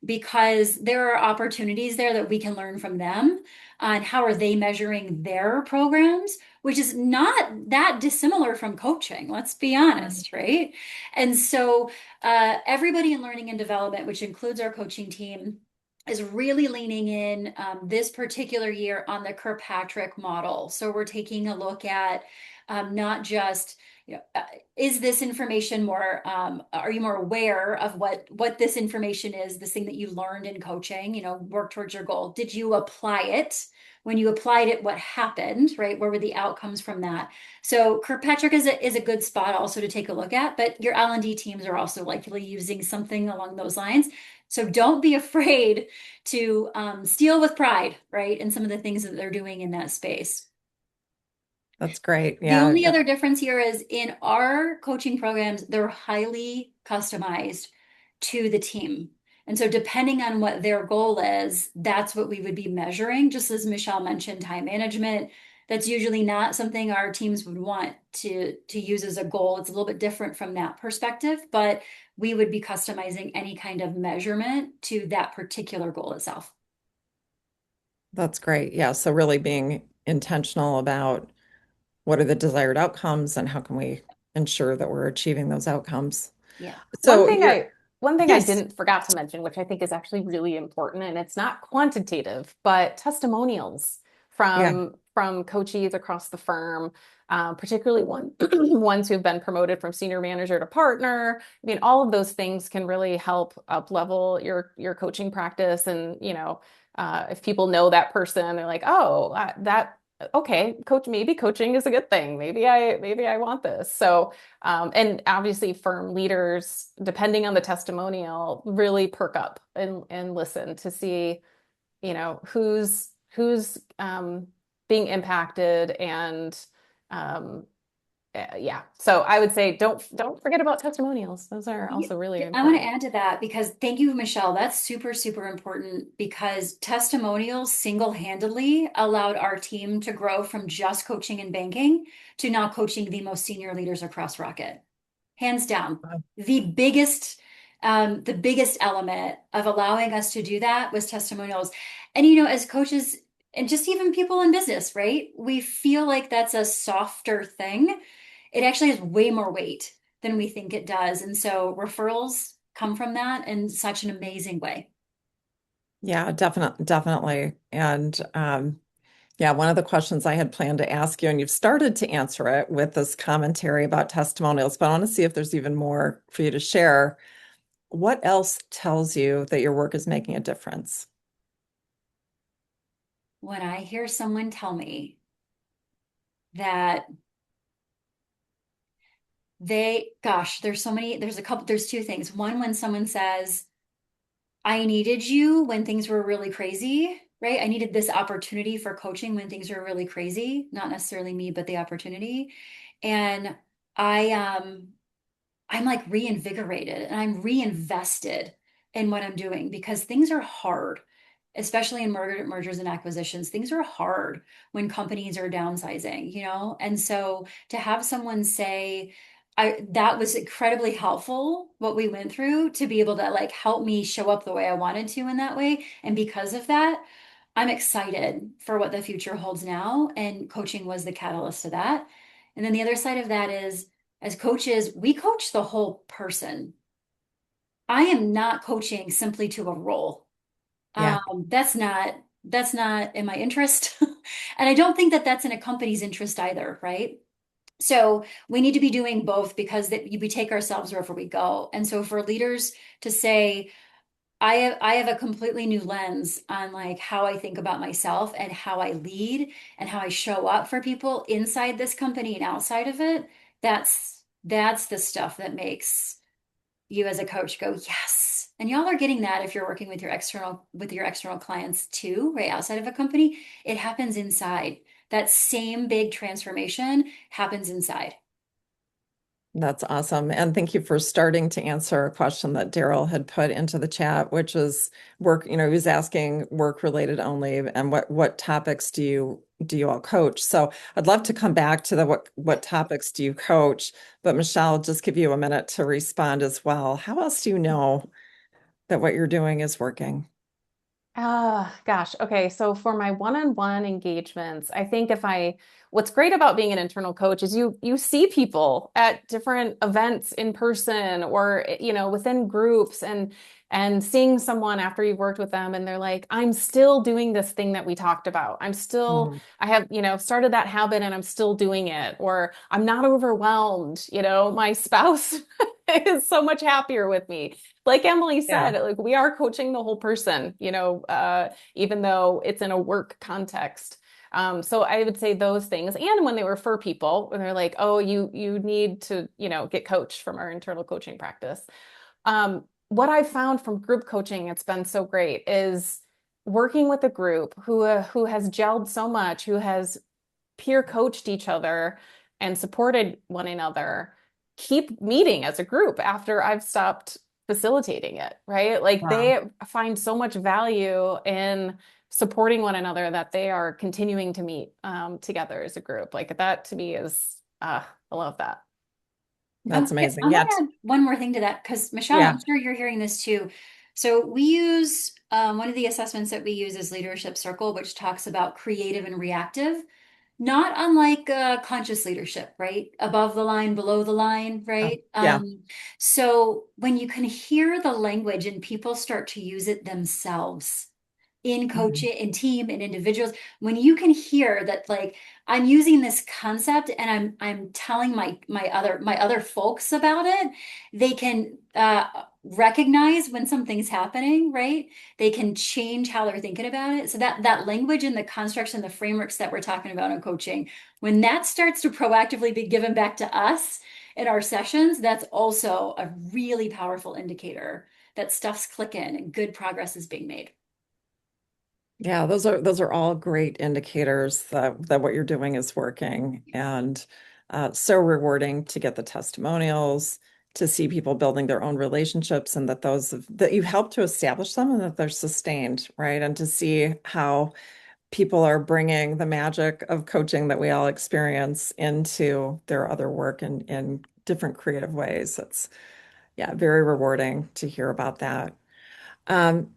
Speaker 5: because there are opportunities there that we can learn from them on how are they measuring their programs, which is not that dissimilar from coaching, let's be
Speaker 1: Mm.
Speaker 5: honest, right? And so everybody in learning and development, which includes our coaching team, is really leaning in this particular year on the Kirkpatrick model. So we're taking a look at not just is this information more are you more aware of what this information is, this thing that you learned in coaching, work towards your goal? Did you apply it? When you applied it, what happened, right? What were the outcomes from that? So Kirkpatrick is a good spot also to take a look at, but your L&D teams are also likely using something along those lines. So don't be afraid to steal with pride, right? And some of the things that they're doing in that space.
Speaker 1: That's great.
Speaker 5: The
Speaker 1: Yeah.
Speaker 5: only other difference here is in our coaching programs, they're highly customized to the team. And so depending on what their goal is, that's what we would be measuring. Just as Michelle mentioned, time management, that's usually not something our teams would want to use as a goal. It's a little bit different from that perspective, but we would be customizing any kind of measurement to that particular goal itself.
Speaker 1: That's great. Yeah. So really being intentional about what are the desired outcomes and how can we ensure that we're achieving those outcomes.
Speaker 5: Yeah.
Speaker 2: One
Speaker 1: So
Speaker 2: thing
Speaker 1: you're,
Speaker 2: I one thing I
Speaker 1: Yes.
Speaker 2: didn't forgot to mention, which I think is actually really important, and it's not quantitative, but testimonials
Speaker 1: Yeah.
Speaker 2: from coachees across the firm, particularly ones who've been promoted from senior manager to partner. I mean, all of those things can really help up level your coaching practice. And if people know that person, they're like, oh, that okay, coach, maybe coaching is a good thing. Maybe I want this. So and obviously, firm leaders, depending on the testimonial, really perk up and listen to see, who's being impacted and um, yeah. So I would say don't forget about testimonials. Those are
Speaker 5: Yeah,
Speaker 2: also really
Speaker 5: I want to
Speaker 2: important.
Speaker 5: add to that because thank you, Michelle. That's super, super important because testimonials single-handedly allowed our team to grow from just coaching and banking to now coaching the most senior leaders across Rocket. Hands down, the biggest element of allowing us to do that was testimonials. And as coaches and just even people in business, right? We feel like that's a softer thing. It actually has way more weight than we think it does. And so referrals come from that in such an amazing way.
Speaker 1: Yeah, definitely. And yeah, one of the questions I had planned to ask you, and you've started to answer it with this commentary about testimonials, but I want to see if there's even more for you to share. What else tells you that your work is making a difference?
Speaker 5: When I hear someone tell me that there's two things. One, when someone says, I needed you when things were really crazy, right? I needed this opportunity for coaching when things were really crazy, not necessarily me, but the opportunity. And I I'm like reinvigorated and I'm reinvested in what I'm doing because things are hard, especially in mergers and acquisitions. Things are hard when companies are downsizing. And so to have someone say, that was incredibly helpful what we went through to be able to like help me show up the way I wanted to in that way. And because of that, I'm excited for what the future holds now. And coaching was the catalyst to that. And then the other side of that is, as coaches, we coach the whole person. I am not coaching simply to a role.
Speaker 1: Yeah,
Speaker 5: That's not in my interest. And I don't think that that's in a company's interest either, right? So we need to be doing both because we take ourselves wherever we go. And so for leaders to say, I have a completely new lens on like how I think about myself and how I lead and how I show up for people inside this company and outside of it. That's the stuff that makes you as a coach go, yes. And y'all are getting that if you're working with your external clients too, right outside of a company. It happens inside. That same big transformation happens inside.
Speaker 1: that's awesome. And thank you for starting to answer a question that Daryl had put into the chat, which is work, he was asking work related only and what topics do you all coach? So I'd love to come back to the what topics do you coach, but Michelle, just give you a minute to respond as well. How else do you know that what you're doing is working?
Speaker 2: Gosh. Okay. So for my one-on-one engagements, I think what's great about being an internal coach is you see people at different events in person or, within groups and seeing someone after you've worked with them and they're like, I'm still doing this thing that we talked about.
Speaker 1: Mm,
Speaker 2: I have, started that habit and I'm still doing it, or I'm not overwhelmed. My spouse is so much happier with me. Like Emily
Speaker 1: yeah,
Speaker 2: said, like we are coaching the whole person, even though it's in a work context. So I would say those things. And when they refer people, when they're like, oh, you need to, get coached from our internal coaching practice. What I've found from group coaching, it's been so great, is working with a group who has gelled so much, who has peer coached each other and supported one another, keep meeting as a group after I've stopped facilitating it, right? Like
Speaker 1: wow.
Speaker 2: they find so much value in supporting one another that they are continuing to meet together as a group. Like that to me is, I love that.
Speaker 1: That's amazing.
Speaker 5: I'm
Speaker 1: Yeah,
Speaker 5: gonna add one more thing to that because Michelle,
Speaker 1: yeah,
Speaker 5: I'm sure you're hearing this too. So we use one of the assessments that we use is Leadership Circle, which talks about creative and reactive. Not unlike conscious leadership, right? Above the line, below the line,
Speaker 1: Oh,
Speaker 5: right?
Speaker 1: yeah.
Speaker 5: So when you can hear the language and people start to use it themselves in
Speaker 1: Mhm.
Speaker 5: coaching, in team, in individuals, when you can hear that, like, I'm using this concept and I'm telling my other folks about it, they can recognize when something's happening, right? They can change how they're thinking about it. So that language and the constructs and the frameworks that we're talking about in coaching, when that starts to proactively be given back to us in our sessions, that's also a really powerful indicator that stuff's clicking and good progress is being made.
Speaker 1: Yeah, those are all great indicators that what you're doing is working, and so rewarding to get the testimonials, to see people building their own relationships, and that that you help to establish them and that they're sustained, right? And to see how people are bringing the magic of coaching that we all experience into their other work in different creative ways. It's yeah, very rewarding to hear about that.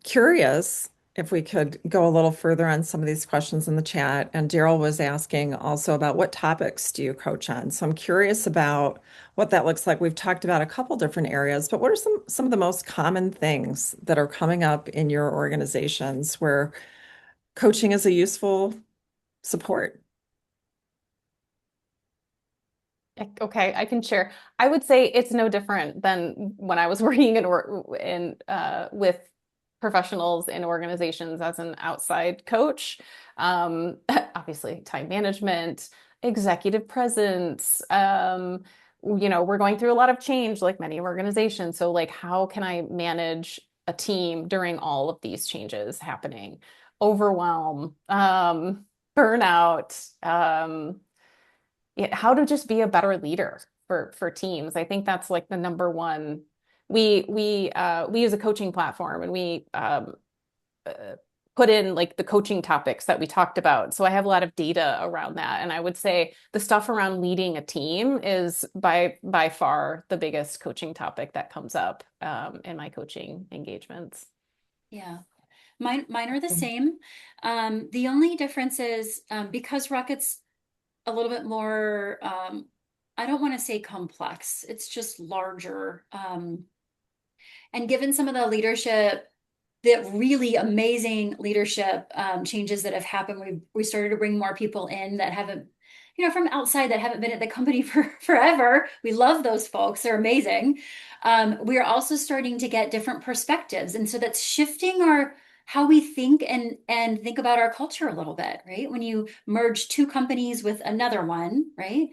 Speaker 1: Curious if we could go a little further on some of these questions in the chat. And Daryl was asking also about what topics do you coach on? So I'm curious about what that looks like. We've talked about a couple different areas, but what are some of the most common things that are coming up in your organizations where coaching is a useful support?
Speaker 2: Okay, I can share. I would say it's no different than when I was working with professionals in organizations as an outside coach. Obviously, time management, executive presence. We're going through a lot of change, like many organizations. So, like, how can I manage a team during all of these changes happening? Overwhelm, burnout. Yeah, how to just be a better leader for teams. I think that's like the number one. We use a coaching platform and we uh, put in like the coaching topics that we talked about. So I have a lot of data around that, and I would say the stuff around leading a team is by far the biggest coaching topic that comes up in my coaching engagements.
Speaker 5: Yeah. Mine are the same. The only difference is because Rocket's a little bit more, I don't want to say complex, it's just larger. And given some of the leadership, the really amazing leadership changes that have happened, we started to bring more people in that haven't, from outside that haven't been at the company for forever. We love those folks; they're amazing. We are also starting to get different perspectives, and so that's shifting our how we think and think about our culture a little bit, right? When you merge two companies with another one, right?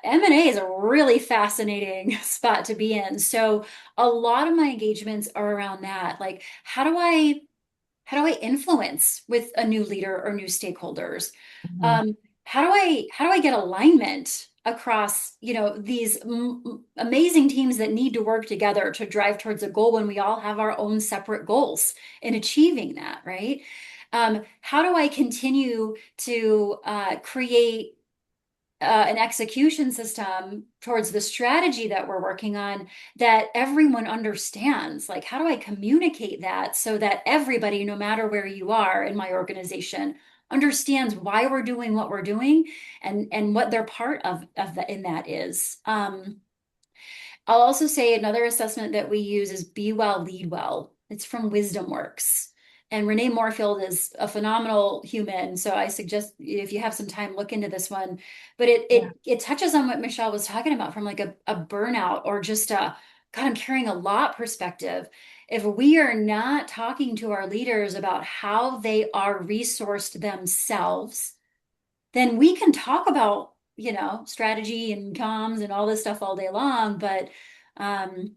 Speaker 5: M&A is a really fascinating spot to be in. So a lot of my engagements are around that. Like, how do I influence with a new leader or new stakeholders?
Speaker 1: Mhm.
Speaker 5: How do I get alignment across, these amazing teams that need to work together to drive towards a goal when we all have our own separate goals in achieving that, right? How do I continue to create an execution system towards the strategy that we're working on that everyone understands? Like, how do I communicate that so that everybody, no matter where you are in my organization, understands why we're doing what we're doing and what their part of the in that is. I'll also say another assessment that we use is Be Well, Lead Well. It's from Wisdom Works. And Renee Moorfield is a phenomenal human. So I suggest if you have some time, look into this one. But it
Speaker 1: Yeah.
Speaker 5: it it touches on what Michelle was talking about from like a burnout or just a God, I'm carrying a lot perspective. If we are not talking to our leaders about how they are resourced themselves, then we can talk about, strategy and comms and all this stuff all day long. But, um,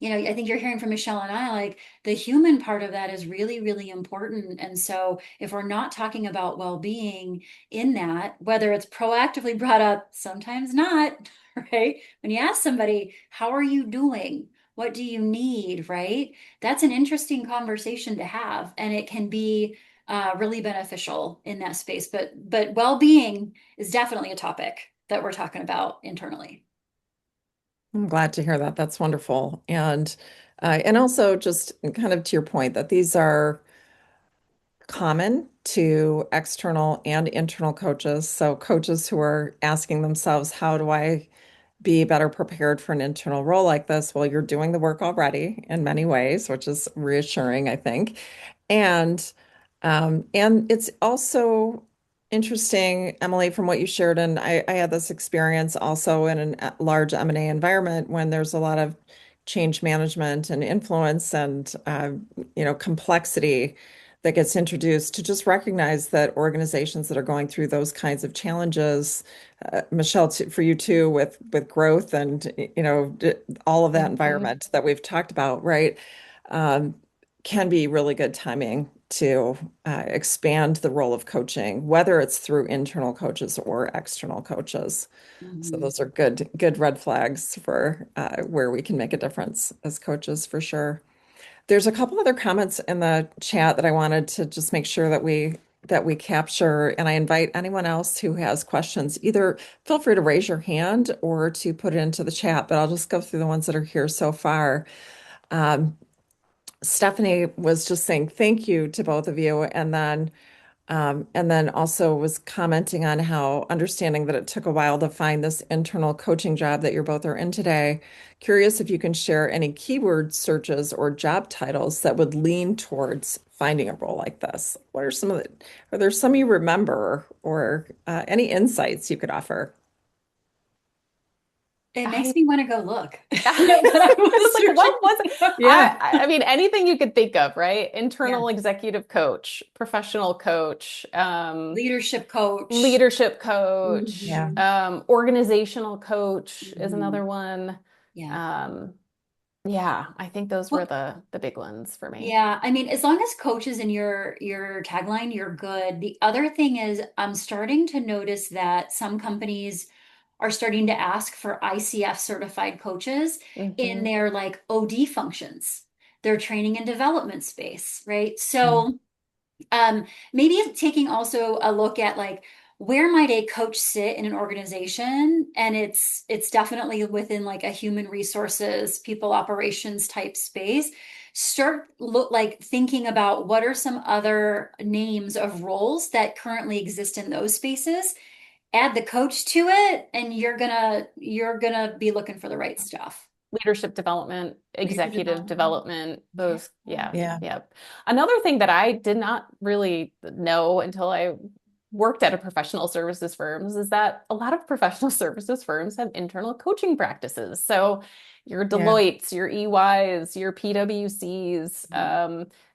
Speaker 5: I think you're hearing from Michelle and I, like the human part of that is really, really important. And so if we're not talking about well-being in that, whether it's proactively brought up, sometimes not, right? When you ask somebody, how are you doing? What do you need, right? That's an interesting conversation to have, and it can be really beneficial in that space. But well-being is definitely a topic that we're talking about internally.
Speaker 1: I'm glad to hear that. That's wonderful. And also just kind of to your point that these are common to external and internal coaches. So coaches who are asking themselves, how do I be better prepared for an internal role like this? Well, you're doing the work already in many ways, which is reassuring, I think. And it's also interesting, Emily, from what you shared, and I had this experience also in a large M&A environment when there's a lot of change management and influence and complexity that gets introduced, to just recognize that organizations that are going through those kinds of challenges, Michelle, for you too, with growth and all of that
Speaker 2: Mhm.
Speaker 1: environment that we've talked about, right? Um, can be really good timing to expand the role of coaching, whether it's through internal coaches or external coaches. So
Speaker 5: Mhm.
Speaker 1: those are good red flags for where we can make a difference as coaches for sure. There's a couple other comments in the chat that I wanted to just make sure that we capture, and I invite anyone else who has questions, either feel free to raise your hand or to put it into the chat, but I'll just go through the ones that are here so far. Um, Stephanie was just saying thank you to both of you, and then also was commenting on how understanding that it took a while to find this internal coaching job that you both are in today. Curious if you can share any keyword searches or job titles that would lean towards finding a role like this. What are some of the, are there some you remember or any insights you could offer?
Speaker 5: It makes
Speaker 2: I
Speaker 5: me want to go look at what I was
Speaker 2: It's like,
Speaker 5: searching.
Speaker 2: what was it?
Speaker 1: Yeah,
Speaker 2: I mean, anything you could think of, right?
Speaker 5: Yeah.
Speaker 2: Internal executive coach, professional coach,
Speaker 5: Leadership coach.
Speaker 2: leadership coach,
Speaker 1: yeah,
Speaker 5: Mhm.
Speaker 2: organizational coach is
Speaker 5: Mhm.
Speaker 2: another one.
Speaker 5: Yeah.
Speaker 2: Um, yeah, I think those were
Speaker 5: Well,
Speaker 2: the big ones for me.
Speaker 5: yeah, I mean, as long as coach is in your tagline, you're good. The other thing is I'm starting to notice that some companies are starting to ask for ICF certified coaches in
Speaker 2: Hmm.
Speaker 5: their like OD functions, their training and development space, right?
Speaker 1: mm,
Speaker 5: So maybe taking also a look at like where might a coach sit in an organization, and it's definitely within like a human resources, people operations type space. Start look like thinking about what are some other names of roles that currently exist in those spaces. Add the coach to it, and you're gonna be looking for the right stuff.
Speaker 2: Leadership development,
Speaker 5: Leadership
Speaker 2: executive
Speaker 5: development.
Speaker 2: development,
Speaker 5: Yeah.
Speaker 2: those, yeah,
Speaker 1: yeah,
Speaker 2: yeah. Another thing that I did not really know until I worked at a professional services firms is that a lot of professional services firms have internal coaching practices. So your
Speaker 1: yeah.
Speaker 2: Deloittes, your EYs, your PwCs,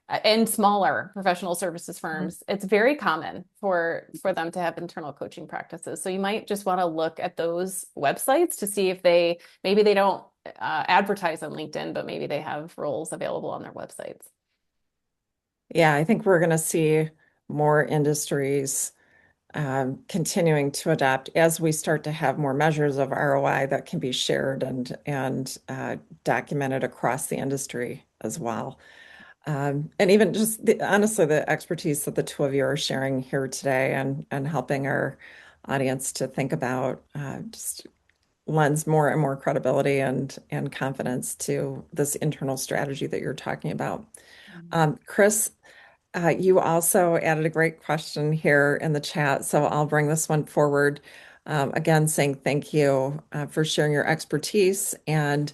Speaker 2: and smaller professional services
Speaker 1: Mhm.
Speaker 2: firms, it's very common for them to have internal coaching practices. So you might just want to look at those websites to see if they maybe they don't advertise on LinkedIn, but maybe they have roles available on their websites.
Speaker 1: Yeah, I think we're going to see more industries continuing to adapt as we start to have more measures of ROI that can be shared and documented across the industry as well. And even just honestly, the expertise that the two of you are sharing here today and helping our audience to think about just lends more and more credibility and confidence to this internal strategy that you're talking about. Chris, you also added a great question here in the chat, so I'll bring this one forward. Again, saying thank you for sharing your expertise. And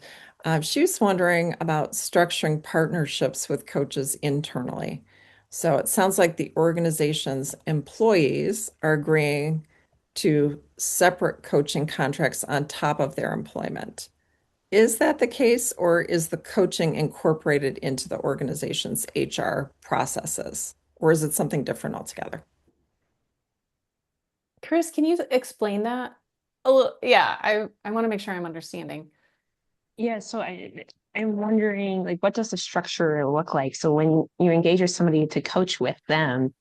Speaker 1: she was wondering about structuring partnerships with coaches internally. So it sounds like the organization's employees are agreeing to separate coaching contracts on top of their employment. Is that the case, or is the coaching incorporated into the organization's HR processes, or is it something different altogether?
Speaker 2: Chris, can you explain that? A little, yeah, I want to make sure I'm understanding.
Speaker 4: Yeah, I'm wondering like what does the structure look like? So when you engage with somebody to coach with them,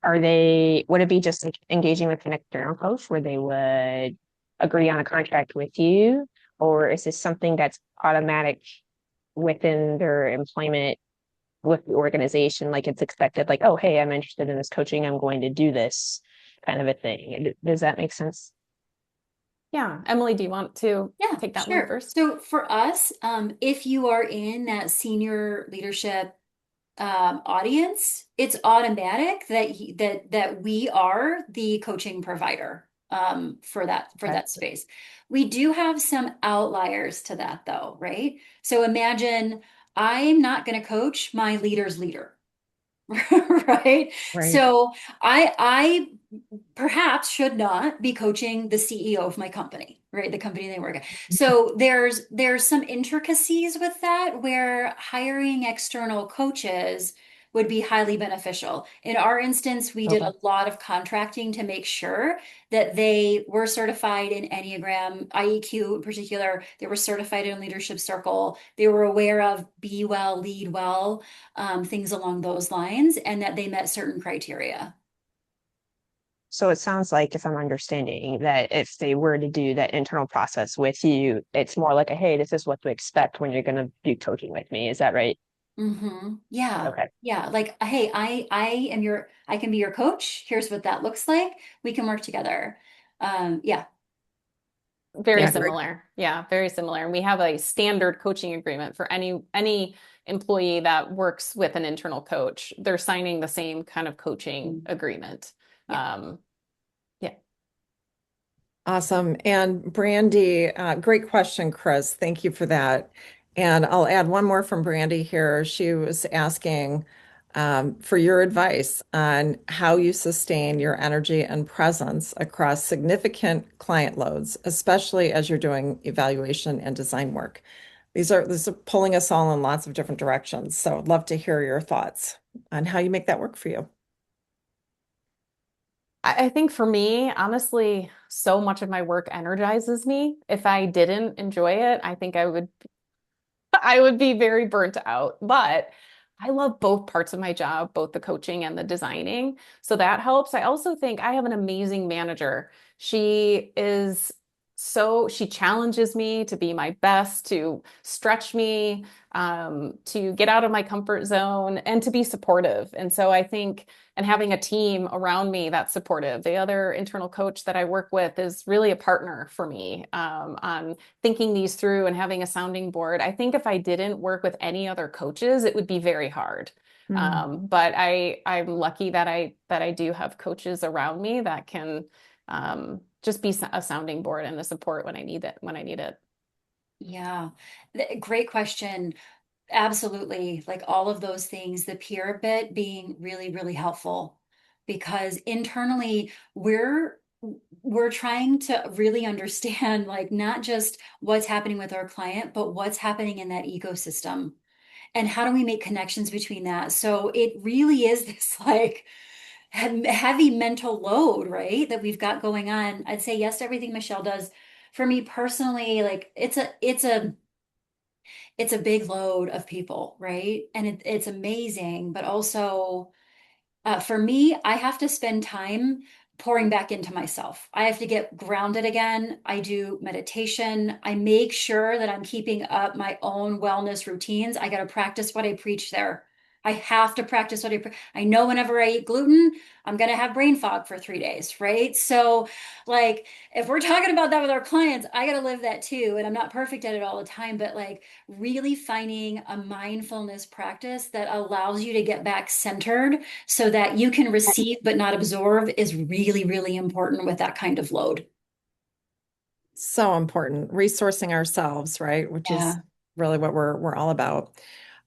Speaker 4: would it be just like engaging with an external coach where they would agree on a contract with you? Or is this something that's automatic within their employment with the organization? Like it's expected, like, oh, hey, I'm interested in this coaching, I'm going to do this kind of a thing. Does that make sense?
Speaker 2: Yeah, Emily, do you want to
Speaker 5: Yeah,
Speaker 2: take that one
Speaker 5: sure.
Speaker 2: first?
Speaker 5: So for us, if you are in that senior leadership audience, it's automatic that that we are the coaching provider for
Speaker 4: Okay.
Speaker 5: that space. We do have some outliers to that though, right? So imagine I'm not going to coach my leader's leader. Right?
Speaker 1: Right.
Speaker 5: So I perhaps should not be coaching the CEO of my company, right? The company they work at. So there's some intricacies with that where hiring external coaches would be highly beneficial. In our instance, we did
Speaker 1: Okay.
Speaker 5: a lot of contracting to make sure that they were certified in Enneagram, IEQ in particular. They were certified in Leadership Circle. They were aware of Be Well, Lead Well, things along those lines, and that they met certain criteria.
Speaker 4: So it sounds like, if I'm understanding, that if they were to do that internal process with you, it's more like a, hey, this is what to expect when you're going to be coaching with me. Is that right?
Speaker 5: Yeah.
Speaker 4: Okay.
Speaker 5: Yeah. Like, hey, I can be your coach. Here's what that looks like. We can work together. Yeah.
Speaker 2: Very
Speaker 1: Yeah, great.
Speaker 2: similar. Yeah, very similar. And we have a standard coaching agreement for any employee that works with an internal coach. They're signing the same kind of coaching
Speaker 5: Mm.
Speaker 2: agreement.
Speaker 5: Yeah.
Speaker 2: Um, yeah.
Speaker 1: Awesome. And Brandy, great question, Chris. Thank you for that. And I'll add one more from Brandy here. She was asking for your advice on how you sustain your energy and presence across significant client loads, especially as you're doing evaluation and design work. These are pulling us all in lots of different directions. So I'd love to hear your thoughts on how you make that work for you.
Speaker 2: I think for me, honestly, so much of my work energizes me. If I didn't enjoy it, I think I would be very burnt out. But I love both parts of my job, both the coaching and the designing. So that helps. I also think I have an amazing manager. She challenges me to be my best, to stretch me, to get out of my comfort zone and to be supportive. And so I think, and having a team around me that's supportive. The other internal coach that I work with is really a partner for me, on thinking these through and having a sounding board. I think if I didn't work with any other coaches, it would be very hard.
Speaker 1: Hmm.
Speaker 2: But I'm lucky that I do have coaches around me that can just be a sounding board and a support when I need it.
Speaker 5: Yeah. Great question. Absolutely. Like all of those things, the peer bit being really, really helpful because internally we're trying to really understand like not just what's happening with our client, but what's happening in that ecosystem and how do we make connections between that. So it really is this like heavy mental load, right? That we've got going on. I'd say yes to everything Michelle does. For me personally, like it's a big load of people, right? And it's amazing, but also for me, I have to spend time pouring back into myself. I have to get grounded again. I do meditation. I make sure that I'm keeping up my own wellness routines. I got to practice what I preach there. I have to practice what I know whenever I eat gluten, I'm going to have brain fog for 3 days, right? So, like, if we're talking about that with our clients, I got to live that too. And I'm not perfect at it all the time, but like, really finding a mindfulness practice that allows you to get back centered so that you can receive but not absorb is really, really important with that kind of load.
Speaker 1: So important, resourcing ourselves, right? Which is
Speaker 5: Yeah.
Speaker 1: really what we're all about.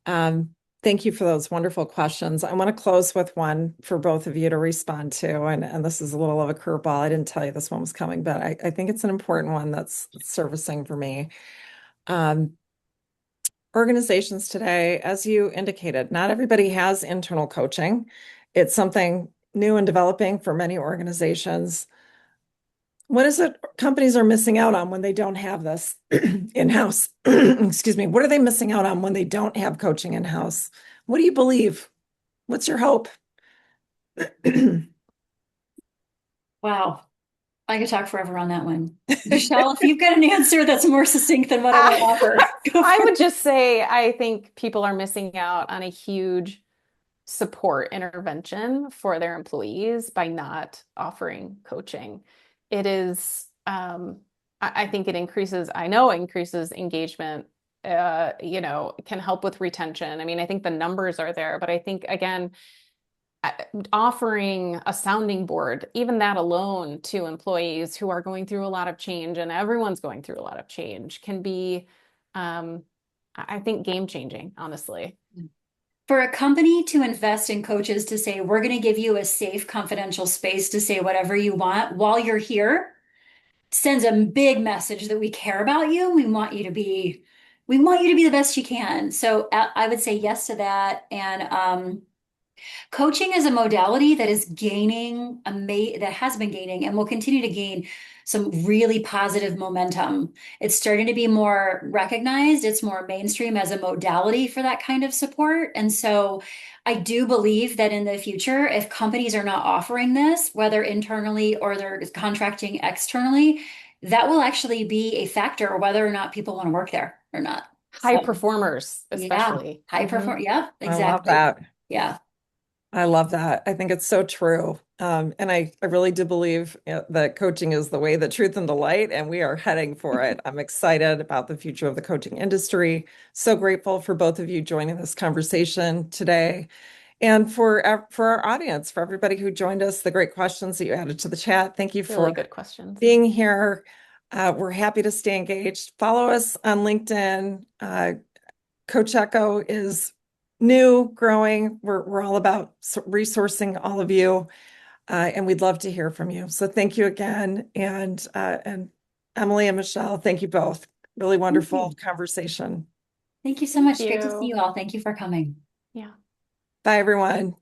Speaker 1: Um, Thank you for those wonderful questions. I want to close with one for both of you to respond to, and this is a little of a curveball. I didn't tell you this one was coming, but I think it's an important one that's servicing for me. Um, Organizations today, as you indicated, not everybody has internal coaching. It's something new and developing for many organizations. What is it companies are missing out on when they don't have this in-house? Excuse me. What are they missing out on when they don't have coaching in-house? What do you believe? What's your hope?
Speaker 5: Wow. I could talk forever on that one. Michelle, if you've got an answer that's more succinct than what I might
Speaker 2: I
Speaker 5: offer, go
Speaker 2: I
Speaker 5: for
Speaker 2: would
Speaker 5: it.
Speaker 2: just say I think people are missing out on a huge support intervention for their employees by not offering coaching. It is, I think it increases, I know it increases engagement can help with retention. I mean, I think the numbers are there, but I think again, offering a sounding board, even that alone to employees who are going through a lot of change, and everyone's going through a lot of change, can be, I think, game changing, honestly.
Speaker 5: For a company to invest in coaches to say, we're going to give you a safe, confidential space to say whatever you want while you're here, sends a big message that we care about you. We want you to be the best you can. So I would say yes to that. And coaching is a modality that is that has been gaining and will continue to gain some really positive momentum. It's starting to be more recognized. It's more mainstream as a modality for that kind of support. And so I do believe that in the future, if companies are not offering this, whether internally or they're contracting externally, that will actually be a factor whether or not people want to work there or not.
Speaker 2: High
Speaker 5: So
Speaker 2: performers,
Speaker 5: yeah,
Speaker 2: especially.
Speaker 5: high perform. Yeah,
Speaker 1: I love
Speaker 5: exactly.
Speaker 1: that.
Speaker 5: Yeah.
Speaker 1: I love that. I think it's so true. And I really do believe that coaching is the way, the truth, and the light, and we are heading for it. I'm excited about the future of the coaching industry. So grateful for both of you joining this conversation today. And for our audience, for everybody who joined us, the great questions that you added to the chat. Thank you
Speaker 2: Really
Speaker 1: for
Speaker 2: good questions.
Speaker 1: being here. We're happy to stay engaged. Follow us on LinkedIn. Coach Echo is new, growing. We're all about resourcing all of you, and we'd love to hear from you. So thank you again, and Emily and Michelle, thank you both. Really
Speaker 5: Thank
Speaker 1: wonderful
Speaker 5: you.
Speaker 1: conversation.
Speaker 5: Thank you so
Speaker 2: Thank
Speaker 5: much. Great to see
Speaker 2: you.
Speaker 5: you all. Thank you for coming.
Speaker 2: Yeah.
Speaker 1: Bye, everyone.